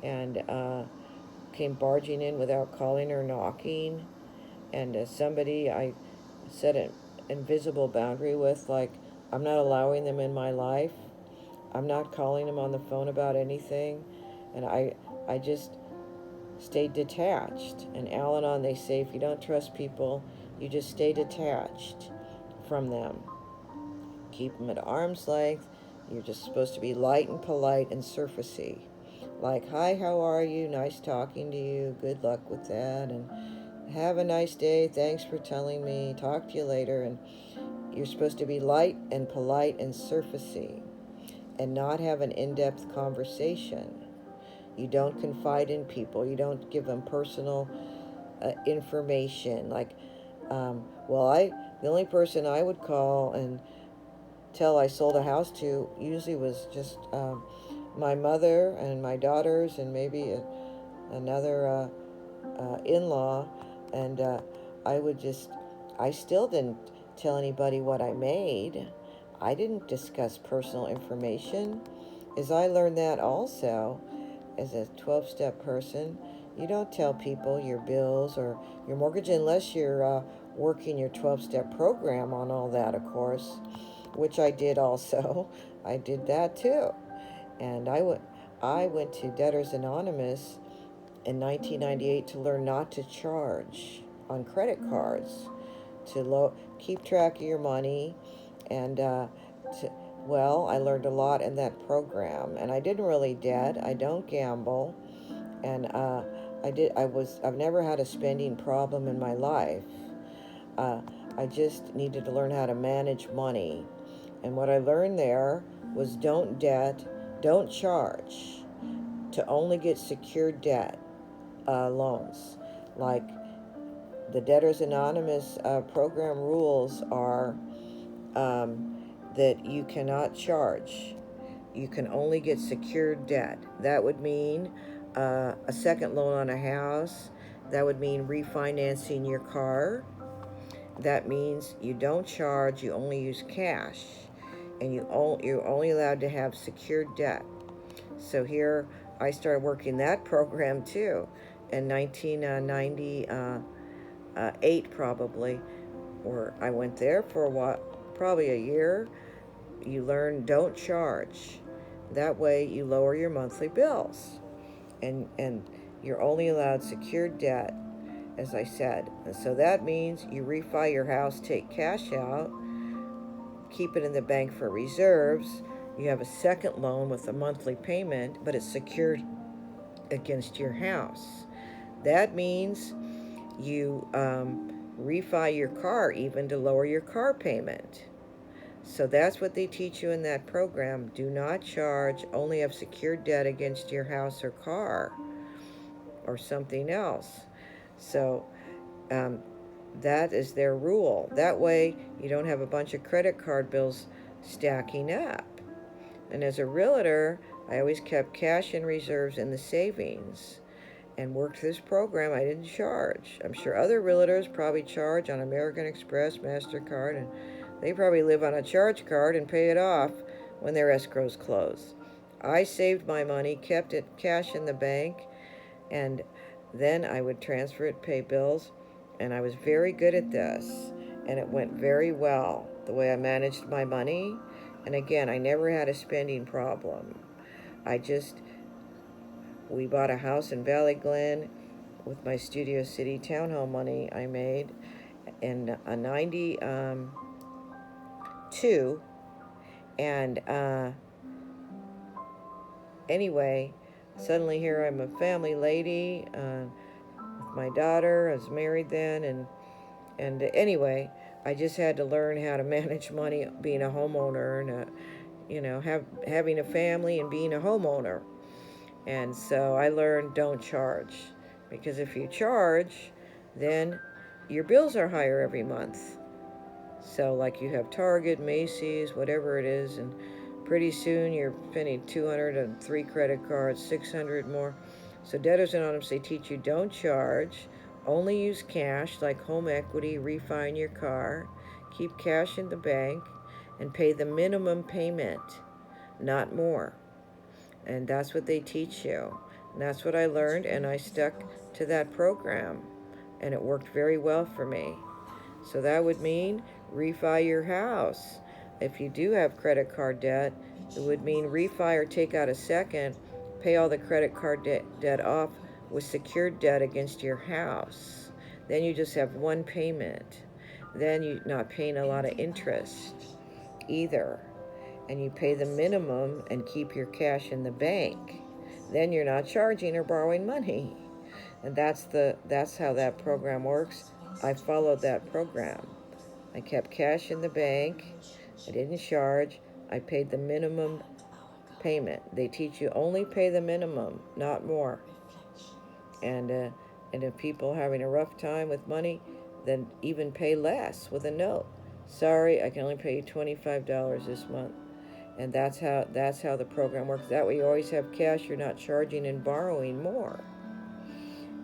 and came barging in without calling or knocking. And somebody I set an invisible boundary with, like, I'm not allowing them in my life. I'm not calling them on the phone about anything. And I just stayed detached. And Al Anon, they say, if you don't trust people, you just stay detached from them. Keep them at arm's length. You're just supposed to be light and polite and surfacey. Like, hi, how are you? Nice talking to you. Good luck with that. And have a nice day. Thanks for telling me. Talk to you later. And you're supposed to be light and polite and surfacey and not have an in-depth conversation. You don't confide in people. You don't give them personal information. Like, the only person I would call and tell I sold a house to usually was just my mother and my daughters and maybe another in-law. And I would just, I still didn't tell anybody what I made. I didn't discuss personal information. As I learned that also as a 12-step person, you don't tell people your bills or your mortgage unless you're working your 12-step program on all that, of course, which I did also. I did that too. And I went to Debtors Anonymous in 1998 to learn not to charge on credit cards, to keep track of your money, and I learned a lot in that program. And I didn't really debt. I don't gamble, and I've never had a spending problem in my life. Uh, I just needed to learn how to manage money. And what I learned there was don't debt, don't charge, to only get secured debt loans. Like the Debtors Anonymous program rules are that you cannot charge. You can only get secured debt. That would mean a second loan on a house. That would mean refinancing your car. That means you don't charge, you only use cash. And you're only allowed to have secured debt. So here I started working that program too in 1998 probably, or I went there for a while, probably a year. You learn don't charge. That way you lower your monthly bills, and you're only allowed secured debt, as I said. And so that means you refi your house, take cash out, keep it in the bank for reserves. You have a second loan with a monthly payment, but it's secured against your house. That means you refi your car even to lower your car payment. So that's what they teach you in that program. Do not charge, only have secured debt against your house or car or something else. So um, that is their rule. That way you don't have a bunch of credit card bills stacking up. And as a realtor, I always kept cash in reserves in the savings and worked this program. I didn't charge. I'm sure other realtors probably charge on American Express, MasterCard, and they probably live on a charge card and pay it off when their escrows close. I saved my money, kept it cash in the bank, and then I would transfer it, pay bills, and I was very good at this, and it went very well the way I managed my money. And again, I never had a spending problem. I just We bought a house in Valley Glen with my Studio City townhome money I made in a 92. And anyway, suddenly here I'm a family lady with my daughter. I was married then, and anyway, I just had to learn how to manage money being a homeowner and having a family and being a homeowner. And so I learned don't charge, because if you charge, then your bills are higher every month. So like you have Target, Macy's, whatever it is, and pretty soon you're spending 200 on 3 credit cards, 600 more. So Debtors Anonymous, they teach you don't charge, only use cash like home equity, refine your car, keep cash in the bank, and pay the minimum payment, not more. And that's what they teach you. And that's what I learned, and I stuck to that program, and it worked very well for me. So that would mean refi your house. If you do have credit card debt, it would mean refi or take out a second, pay all the credit card debt off with secured debt against your house. Then you just have one payment. Then you're not paying a lot of interest either, and you pay the minimum and keep your cash in the bank. Then you're not charging or borrowing money. And that's how that program works. I followed that program. I kept cash in the bank. I didn't charge. I paid the minimum payment. They teach you only pay the minimum, not more. And if people are having a rough time with money, then even pay less with a note. Sorry, I can only pay you $25 this month. And that's how the program works. That way you always have cash. You're not charging and borrowing more.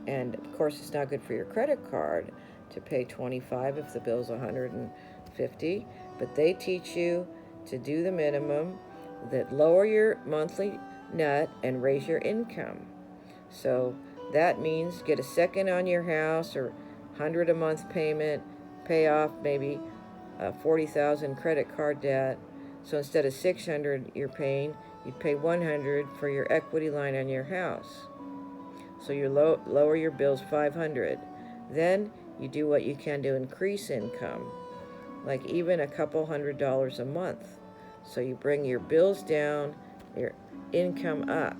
And of course, it's not good for your credit card to pay 25 if the bill's 150. But they teach you to do the minimum, that lower your monthly net and raise your income. So that means get a second on your house, or 100 a month payment, pay off maybe 40,000 credit card debt. So instead of 600 you're paying, you pay 100 for your equity line on your house. So you lower your bills 500. Then you do what you can to increase income, like even a couple $100 a month. So you bring your bills down, your income up.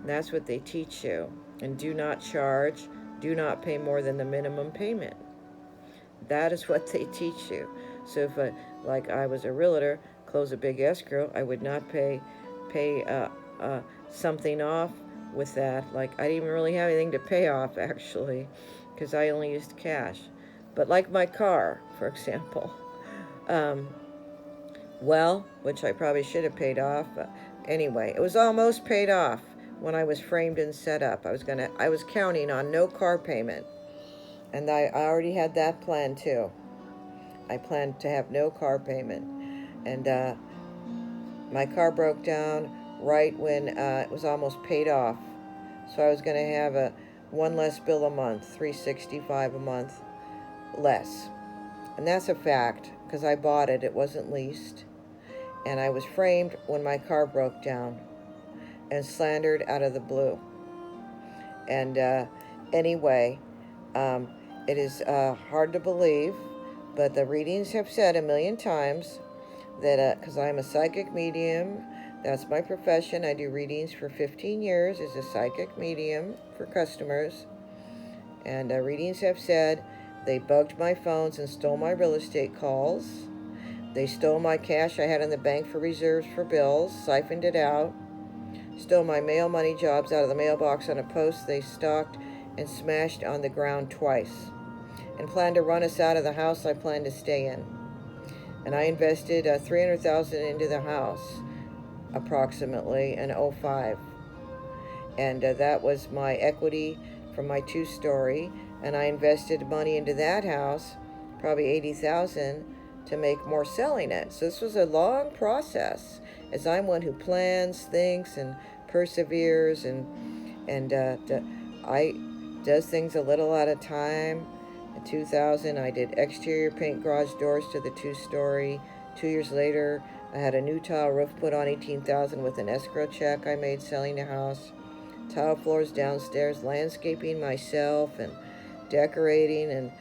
And that's what they teach you. And do not charge, do not pay more than the minimum payment. That is what they teach you. So if like I was a realtor, close a big escrow, I would not pay something off with that. Like I didn't even really have anything to pay off actually, because I only used cash. But like my car, for example, which I probably should have paid off. Anyway, it was almost paid off when I was framed and set up. I was counting on no car payment, and I already had that plan too. I planned to have no car payment, and my car broke down right when it was almost paid off. So I was going to have one less bill a month, $365 a month less. And that's a fact, because I bought it. It wasn't leased. And I was framed when my car broke down and slandered out of the blue. And anyway, it is hard to believe, but the readings have said a million times that, because I'm a psychic medium, that's my profession. I do readings for 15 years as a psychic medium for customers. And readings have said they bugged my phones and stole my real estate calls. They stole my cash I had in the bank for reserves for bills, siphoned it out, stole my mail money jobs out of the mailbox on a post they stalked and smashed on the ground twice, and planned to run us out of the house I planned to stay in. And I invested $300,000 into the house, approximately, in '05. And that was my equity from my two-story, and I invested money into that house, probably 80,000, to make more selling it. So this was a long process, as I'm one who plans, thinks, and perseveres, and I does things a little at a time. In 2000, I did exterior paint garage doors to the two-story. 2 years later, I had a new tile roof put on, 18,000, with an escrow check I made selling the house. Tile floors downstairs, landscaping myself and decorating, and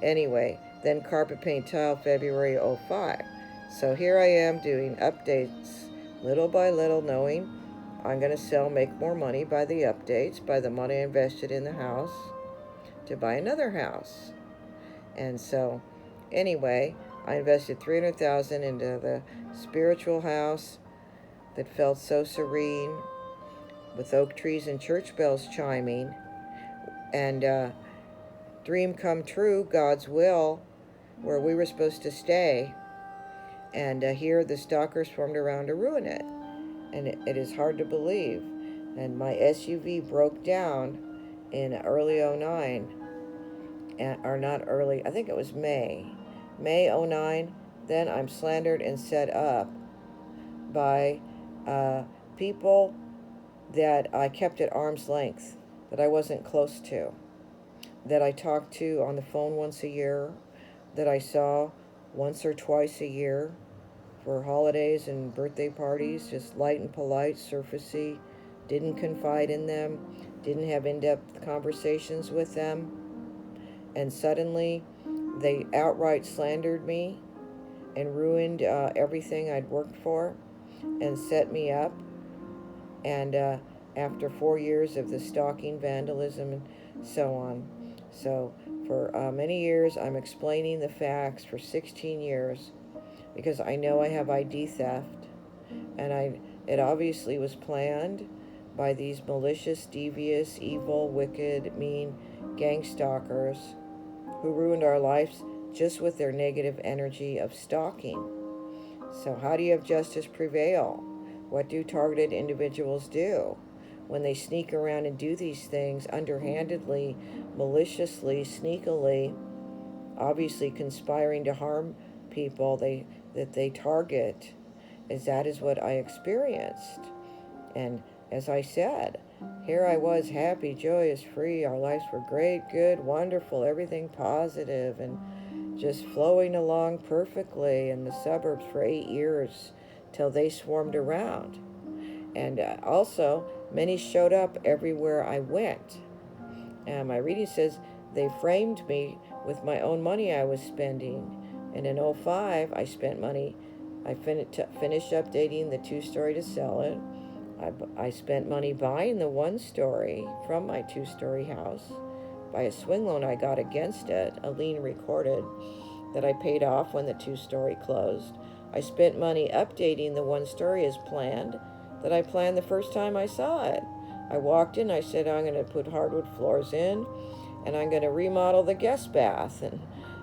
anyway, then carpet paint tile February '05. So here I am doing updates little by little, knowing I'm going to sell, make more money by the updates, by the money I invested in the house to buy another house. And so anyway, I invested 300,000 into the spiritual house that felt so serene, with oak trees and church bells chiming, and dream come true, God's will, where we were supposed to stay. And here the stalkers formed around to ruin it. And it is hard to believe. And my SUV broke down in early '09, or not early, I think it was May '09. Then I'm slandered and set up by people that I kept at arm's length, that I wasn't close to, that I talked to on the phone once a year, that I saw once or twice a year for holidays and birthday parties, just light and polite, surfacey, didn't confide in them, didn't have in-depth conversations with them, and suddenly they outright slandered me and ruined everything I'd worked for and set me up. And after 4 years of the stalking, vandalism, and so on. So for many years, I'm explaining the facts for 16 years, because I know I have ID theft, and it obviously was planned by these malicious, devious, evil, wicked, mean gang stalkers who ruined our lives just with their negative energy of stalking. So how do you have justice prevail? What do targeted individuals do when they sneak around and do these things underhandedly, maliciously, sneakily, obviously conspiring to harm people that they target? That is what I experienced. And as I said, here I was, happy, joyous, free. Our lives were great, good, wonderful, everything positive, and just flowing along perfectly in the suburbs for 8 years, till they swarmed around. And also, many showed up everywhere I went. And my reading says they framed me with my own money I was spending. And in '05, I spent money. I finished updating the two-story to sell it. I spent money buying the one-story from my two-story house by a swing loan I got against it, a lien recorded, that I paid off when the two-story closed. I spent money updating the one-story as planned, that I planned the first time I saw it. I walked in, I said, I'm going to put hardwood floors in, and I'm going to remodel the guest bath. And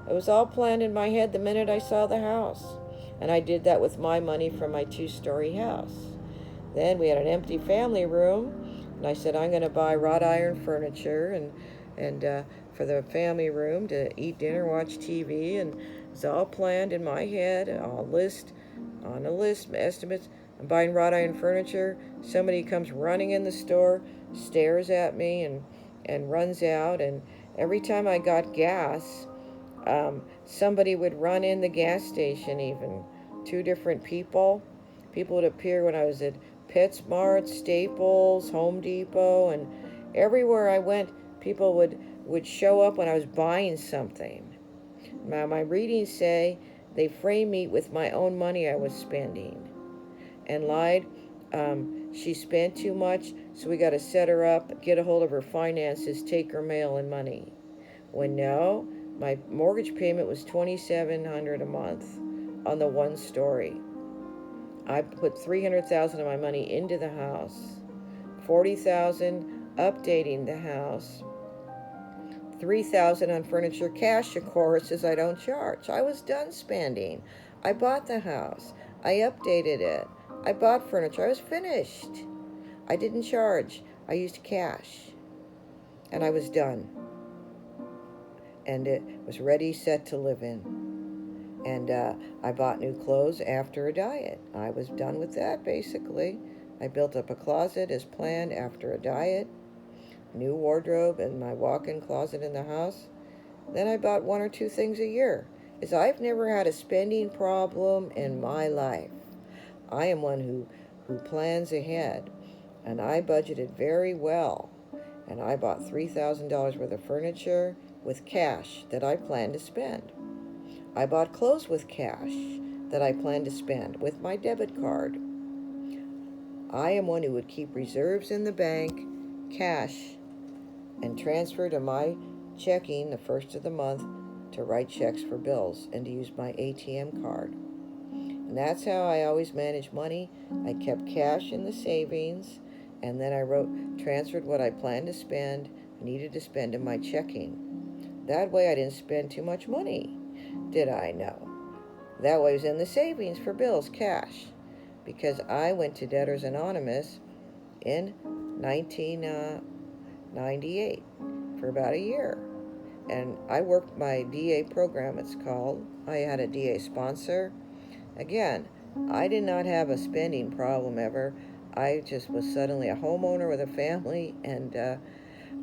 it was all planned in my head the minute I saw the house. And I did that with my money from my two-story house. Then we had an empty family room, and I said, I'm going to buy wrought iron furniture and for the family room to eat dinner, watch TV, and it's all planned in my head, on a list, estimates. I'm buying wrought iron furniture. Somebody comes running in the store, stares at me, and runs out. And every time I got gas, somebody would run in the gas station, even 2 different people. People would appear when I was at PetSmart, Staples, Home Depot, and everywhere I went, people would show up when I was buying something. Now, my readings say they framed me with my own money I was spending and lied. She spent too much, so we got to set her up, get a hold of her finances, take her mail and money. When no, my mortgage payment was $2,700 a month. on the one story. I put 300,000 of my money into the house, 40,000 updating the house, 3,000 on furniture, cash, of course, as I don't charge. I was done spending. I bought the house. I updated it. I bought furniture. I was finished. I didn't charge. I used cash. And I was done. And it was ready, set to live in. And I bought new clothes after a diet. I was done with that, basically. I built up a closet as planned after a diet. New wardrobe and my walk-in closet in the house. Then I bought one or two things a year. As I've never had a spending problem in my life. I am one who plans ahead. And I budgeted very well. And I bought $3,000 worth of furniture with cash that I planned to spend. I bought clothes with cash that I planned to spend with my debit card. I am one who would keep reserves in the bank, cash, and transfer to my checking the first of the month to write checks for bills and to use my ATM card. And that's how I always managed money. I kept cash in the savings, and then transferred what I planned to spend, needed to spend in my checking. That way I didn't spend too much money, did I? No. That way it was in the savings for bills, cash, because I went to Debtors Anonymous in 1998 for about a year. And I worked my DA program, it's called. I had a DA sponsor. Again, I did not have a spending problem ever. I just was suddenly a homeowner with a family, and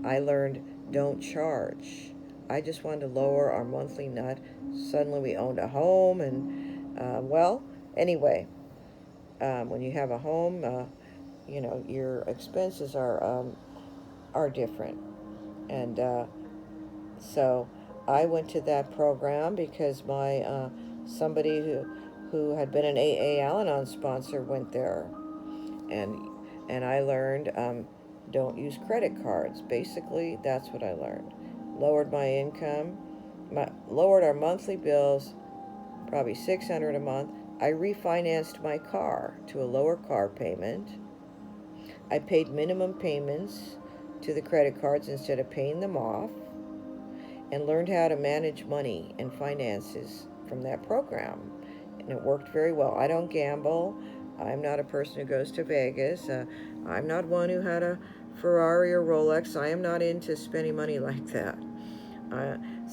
I learned don't charge. I just wanted to lower our monthly nut. Suddenly we owned a home, and anyway, when you have a home, your expenses are different, and so I went to that program because my somebody who had been an AA Al-Anon sponsor went there, and I learned don't use credit cards. Basically, that's what I learned. Lowered my income, lowered our monthly bills, probably $600 a month. I refinanced my car to a lower car payment. I paid minimum payments to the credit cards instead of paying them off, and learned how to manage money and finances from that program. And it worked very well. I don't gamble. I'm not a person who goes to Vegas. I'm not one who had a Ferrari or Rolex. I am not into spending money like that.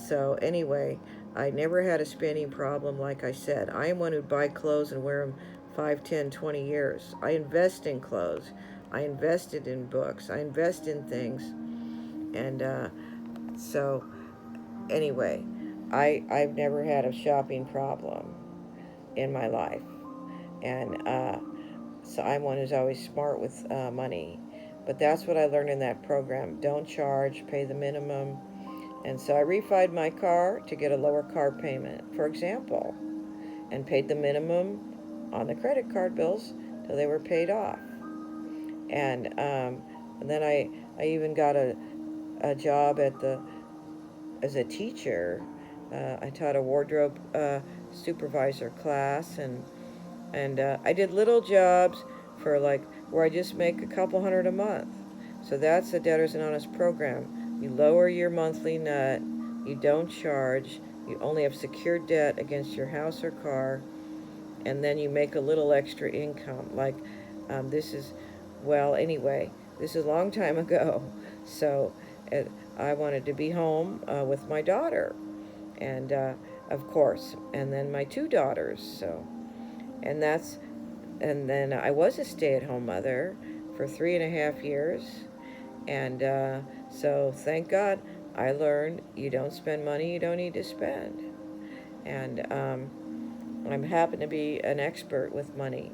So anyway, I never had a spending problem, like I said. I am one who'd buy clothes and wear them 5, 10, 20 years. I invest in clothes. I invested in books. I invest in things. And so anyway, I've never had a shopping problem in my life. And so I'm one who's always smart with money. But that's what I learned in that program. Don't charge, pay the minimum. And so I refied my car to get a lower car payment, for example, and paid the minimum on the credit card bills till they were paid off. And then I even got a job as a teacher. I taught a wardrobe supervisor class, and I did little jobs for like where I just make a couple hundred a month. So that's the Debtors Anonymous program. You lower your monthly nut, you don't charge, you only have secured debt against your house or car, and then you make a little extra income. Like this is, anyway, this is a long time ago. So uh, I wanted to be home with my daughter, and of course, and then my two daughters. So, and that's and then I was a stay-at-home mother for 3.5 years, and so thank God I learned you don't spend money you don't need to spend, and I'm happen to be an expert with money.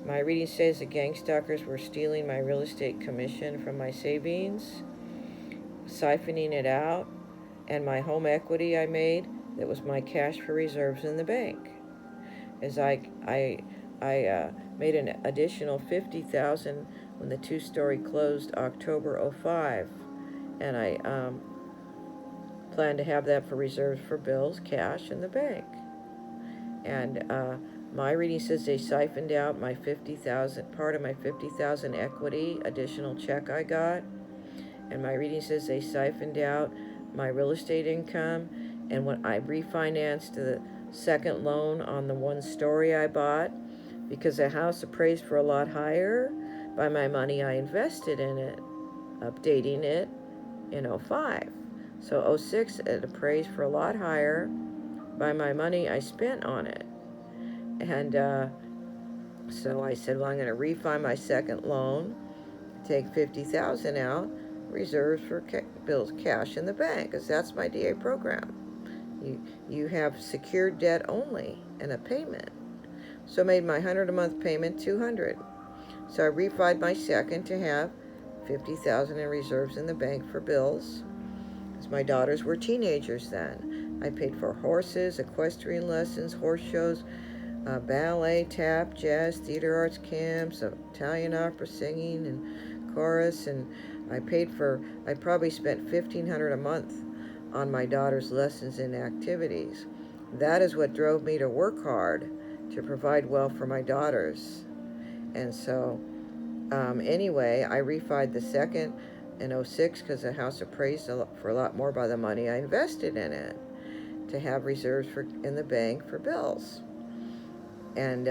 My reading says the gang stalkers were stealing my real estate commission from my savings, siphoning it out, and my home equity I made that was my cash for reserves in the bank. As I made an additional 50,000 when the two-story closed October '05, and I plan to have that for reserves for bills, cash, in the bank. And my reading says they siphoned out my 50,000, part of my 50,000 equity additional check I got. And my reading says they siphoned out my real estate income. And when I refinanced the second loan on the one story I bought, because the house appraised for a lot higher by my money I invested in it, updating it in '05. So '06 it appraised for a lot higher by my money I spent on it. And so I said, well, I'm going to refi my second loan, take 50,000 out, reserves for bills, cash in the bank, because that's my DA program. You have secured debt only and a payment. So I made my 100 a month payment 200. So I refied my second to have 50,000 in reserves in the bank for bills, because my daughters were teenagers then. I paid for horses, equestrian lessons, horse shows, ballet, tap, jazz, theater arts camps, Italian opera singing and chorus, and I probably spent 1,500 a month on my daughter's lessons and activities. That is what drove me to work hard, to provide well for my daughters. And so, anyway, I refied the second in '06 because the house appraised for a lot more by the money I invested in it, to have reserves in the bank for bills. And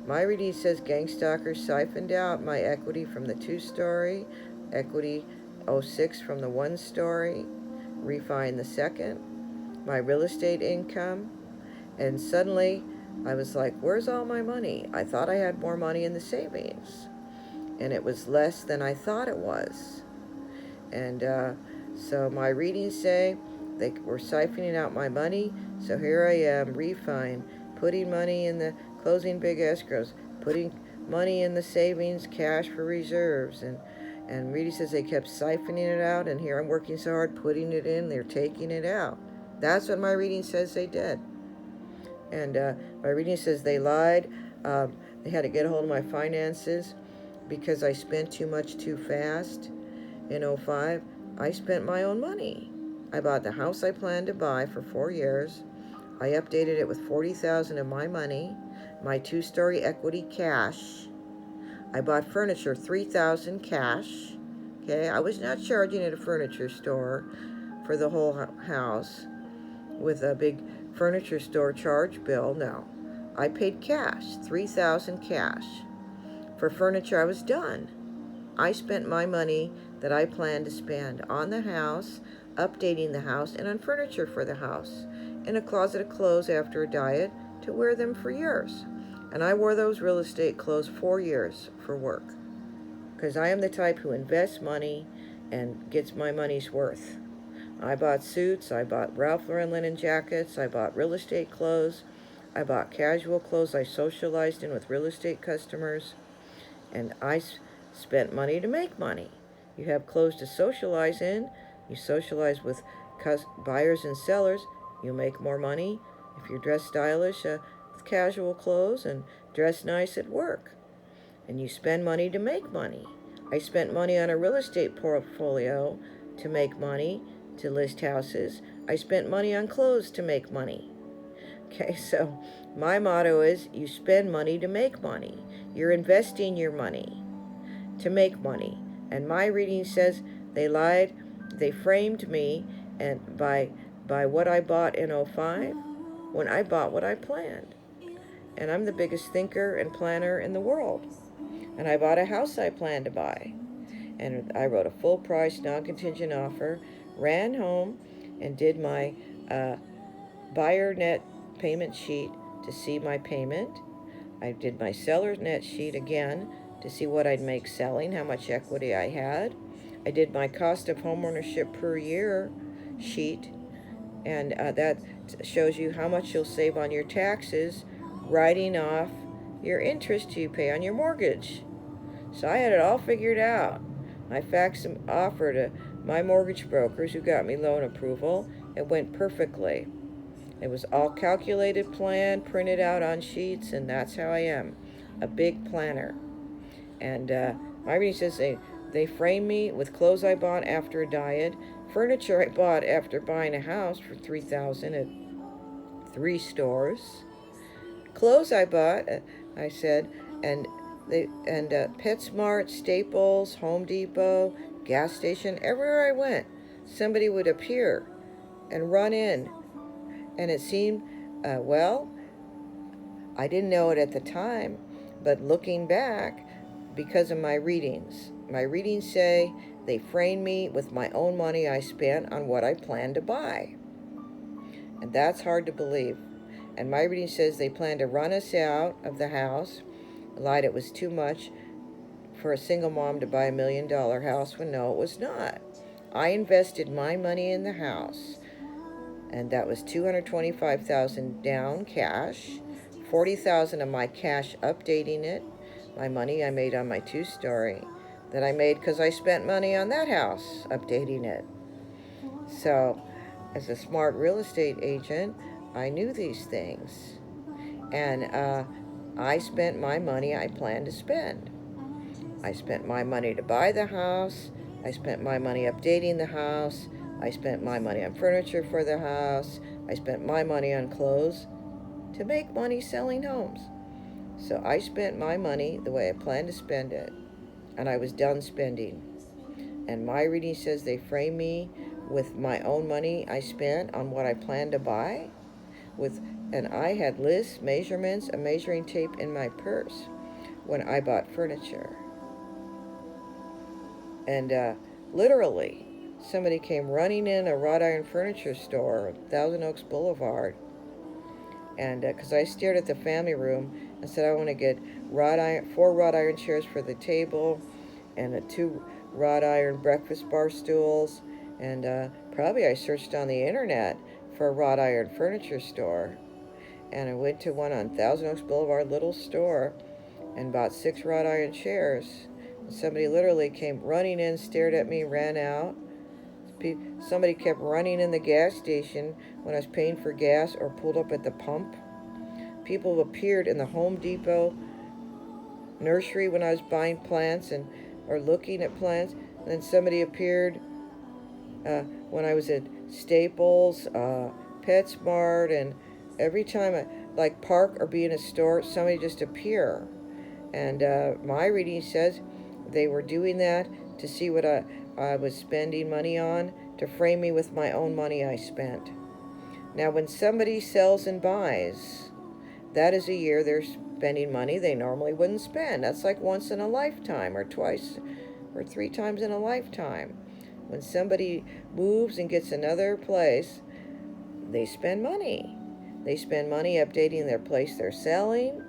my reading says gang stalkers siphoned out my equity from the two-story, equity '06 from the one-story, refined the second, my real estate income, and suddenly I was like, where's all my money? I thought I had more money in the savings, and it was less than I thought it was. And so my readings say they were siphoning out my money, so here I am, refining, putting money in the closing big escrows, putting money in the savings, cash for reserves, and Reedy says they kept siphoning it out, and here I'm working so hard, putting it in, they're taking it out. That's what my reading says they did. And my reading says they lied. They had to get a hold of my finances because I spent too much too fast. In '05, I spent my own money. I bought the house I planned to buy for 4 years. I updated it with 40,000 of my money, my two-story equity cash. I bought furniture, 3,000 cash. Okay, I was not charging at a furniture store for the whole house with a big furniture store charge bill. No, I paid cash, 3,000 cash. For furniture, I was done. I spent my money that I planned to spend on the house, updating the house, and on furniture for the house, in a closet of clothes after a diet to wear them for years. And I wore those real estate clothes 4 years for work, because I am the type who invests money and gets my money's worth. I bought suits, I bought Ralph Lauren linen jackets, I bought real estate clothes, I bought casual clothes I socialized in with real estate customers, and I spent money to make money. You have clothes to socialize in, you socialize with buyers and sellers, you make more money if you're dressed stylish with casual clothes and dress nice at work. And you spend money to make money. I spent money on a real estate portfolio to make money, to list houses. I spent money on clothes to make money. Okay, so my motto is you spend money to make money. You're investing your money to make money. And my reading says they lied, they framed me, and by what I bought in '05 when I bought what I planned. And I'm the biggest thinker and planner in the world. And I bought a house I planned to buy. And I wrote a full price non-contingent offer, ran home and did my buyer net payment sheet to see my payment. I did my seller's net sheet again to see what I'd make selling, how much equity I had. I did my cost of homeownership per year sheet, and that shows you how much you'll save on your taxes, writing off your interest you pay on your mortgage. So I had it all figured out. I faxed an offer to my mortgage brokers who got me loan approval. It went perfectly. It was all calculated, planned, printed out on sheets, and that's how I am, a big planner. And my reading says they framed me with clothes I bought after a diet, furniture I bought after buying a house for 3,000 at 3 stores, Clothes I bought, I said, and PetSmart, Staples, Home Depot, gas station, everywhere I went, somebody would appear and run in. And it seemed, well, I didn't know it at the time, but looking back, because of my readings say they framed me with my own money I spent on what I planned to buy. And that's hard to believe. And my reading says they planned to run us out of the house, lied it was too much for a single mom to buy $1 million house when no, it was not. I invested my money in the house, and that was $225,000 down cash, $40,000 of my cash updating it, my money I made on my two-story that I made because I spent money on that house updating it. So, as a smart real estate agent, I knew these things, and I spent my money I planned to spend. I spent my money to buy the house. I spent my money updating the house. I spent my money on furniture for the house. I spent my money on clothes to make money selling homes. So I spent my money the way I planned to spend it, and I was done spending. And my reading says they frame me with my own money I spent on what I planned to buy. And I had lists, measurements, a measuring tape in my purse when I bought furniture. And literally, somebody came running in a wrought iron furniture store, Thousand Oaks Boulevard, and because I stared at the family room and said I want to get 4 wrought iron chairs for the table, and 2 wrought iron breakfast bar stools, and probably I searched on the internet for a wrought iron furniture store, and I went to one on Thousand Oaks Boulevard, little store, and bought 6 wrought iron chairs. Somebody literally came running in, stared at me, ran out. Somebody kept running in the gas station when I was paying for gas or pulled up at the pump. People appeared in the Home Depot nursery when I was buying plants or looking at plants. And then somebody appeared when I was at Staples, PetSmart, and every time I like park or be in a store, somebody just appear. And my reading says they were doing that to see what I was spending money on, to frame me with my own money I spent. Now, when somebody sells and buys, that is a year they're spending money they normally wouldn't spend. That's like once in a lifetime, or twice or 3 times in a lifetime. When somebody moves and gets another place, they spend money. They spend money updating their place they're selling,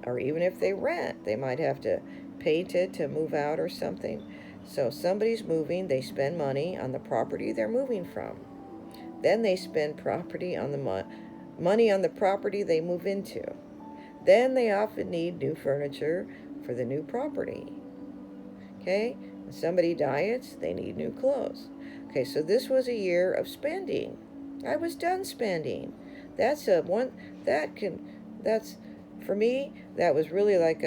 or even if they rent, they might have to paint it to move out or something. So somebody's moving, they spend money on the property they're moving from. Then they spend money on the property they move into. Then they often need new furniture for the new property. Okay? When somebody diets, they need new clothes. Okay, so this was a year of spending. I was done spending. That's for me, that was really like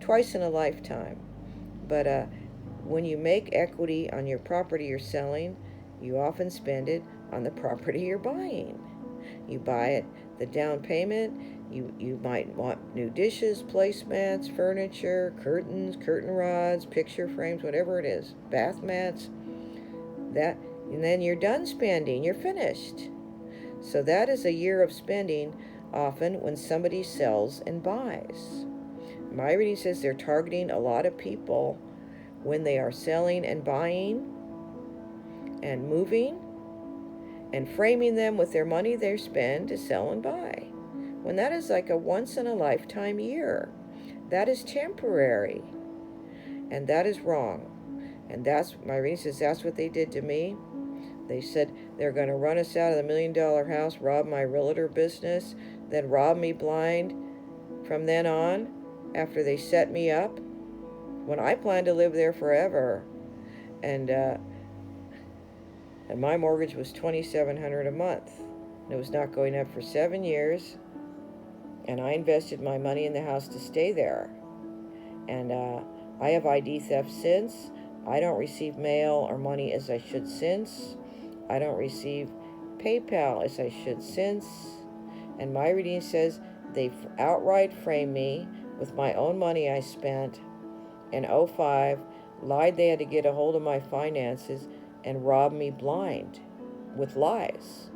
twice in a lifetime. But when you make equity on your property you're selling, you often spend it on the property you're buying. You buy it, the down payment, you might want new dishes, placemats, furniture, curtains, curtain rods, picture frames, whatever it is, bath mats, and then you're done spending, you're finished. So that is a year of spending often when somebody sells and buys. My reading says they're targeting a lot of people when they are selling and buying and moving and framing them with their money they spend to sell and buy. When that is like a once in a lifetime year. That is temporary. And that is wrong. And my reading says that's what they did to me. They said they're going to run us out of the $1 million house, rob my realtor business, then rob me blind from then on after they set me up, when I planned to live there forever. And my mortgage was $2,700 a month. And it was not going up for 7 years. And I invested my money in the house to stay there. And I have ID theft since. I don't receive mail or money as I should since. I don't receive PayPal as I should since. And my reading says they outright framed me with my own money I spent in '05, lied they had to get a hold of my finances, and robbed me blind with lies.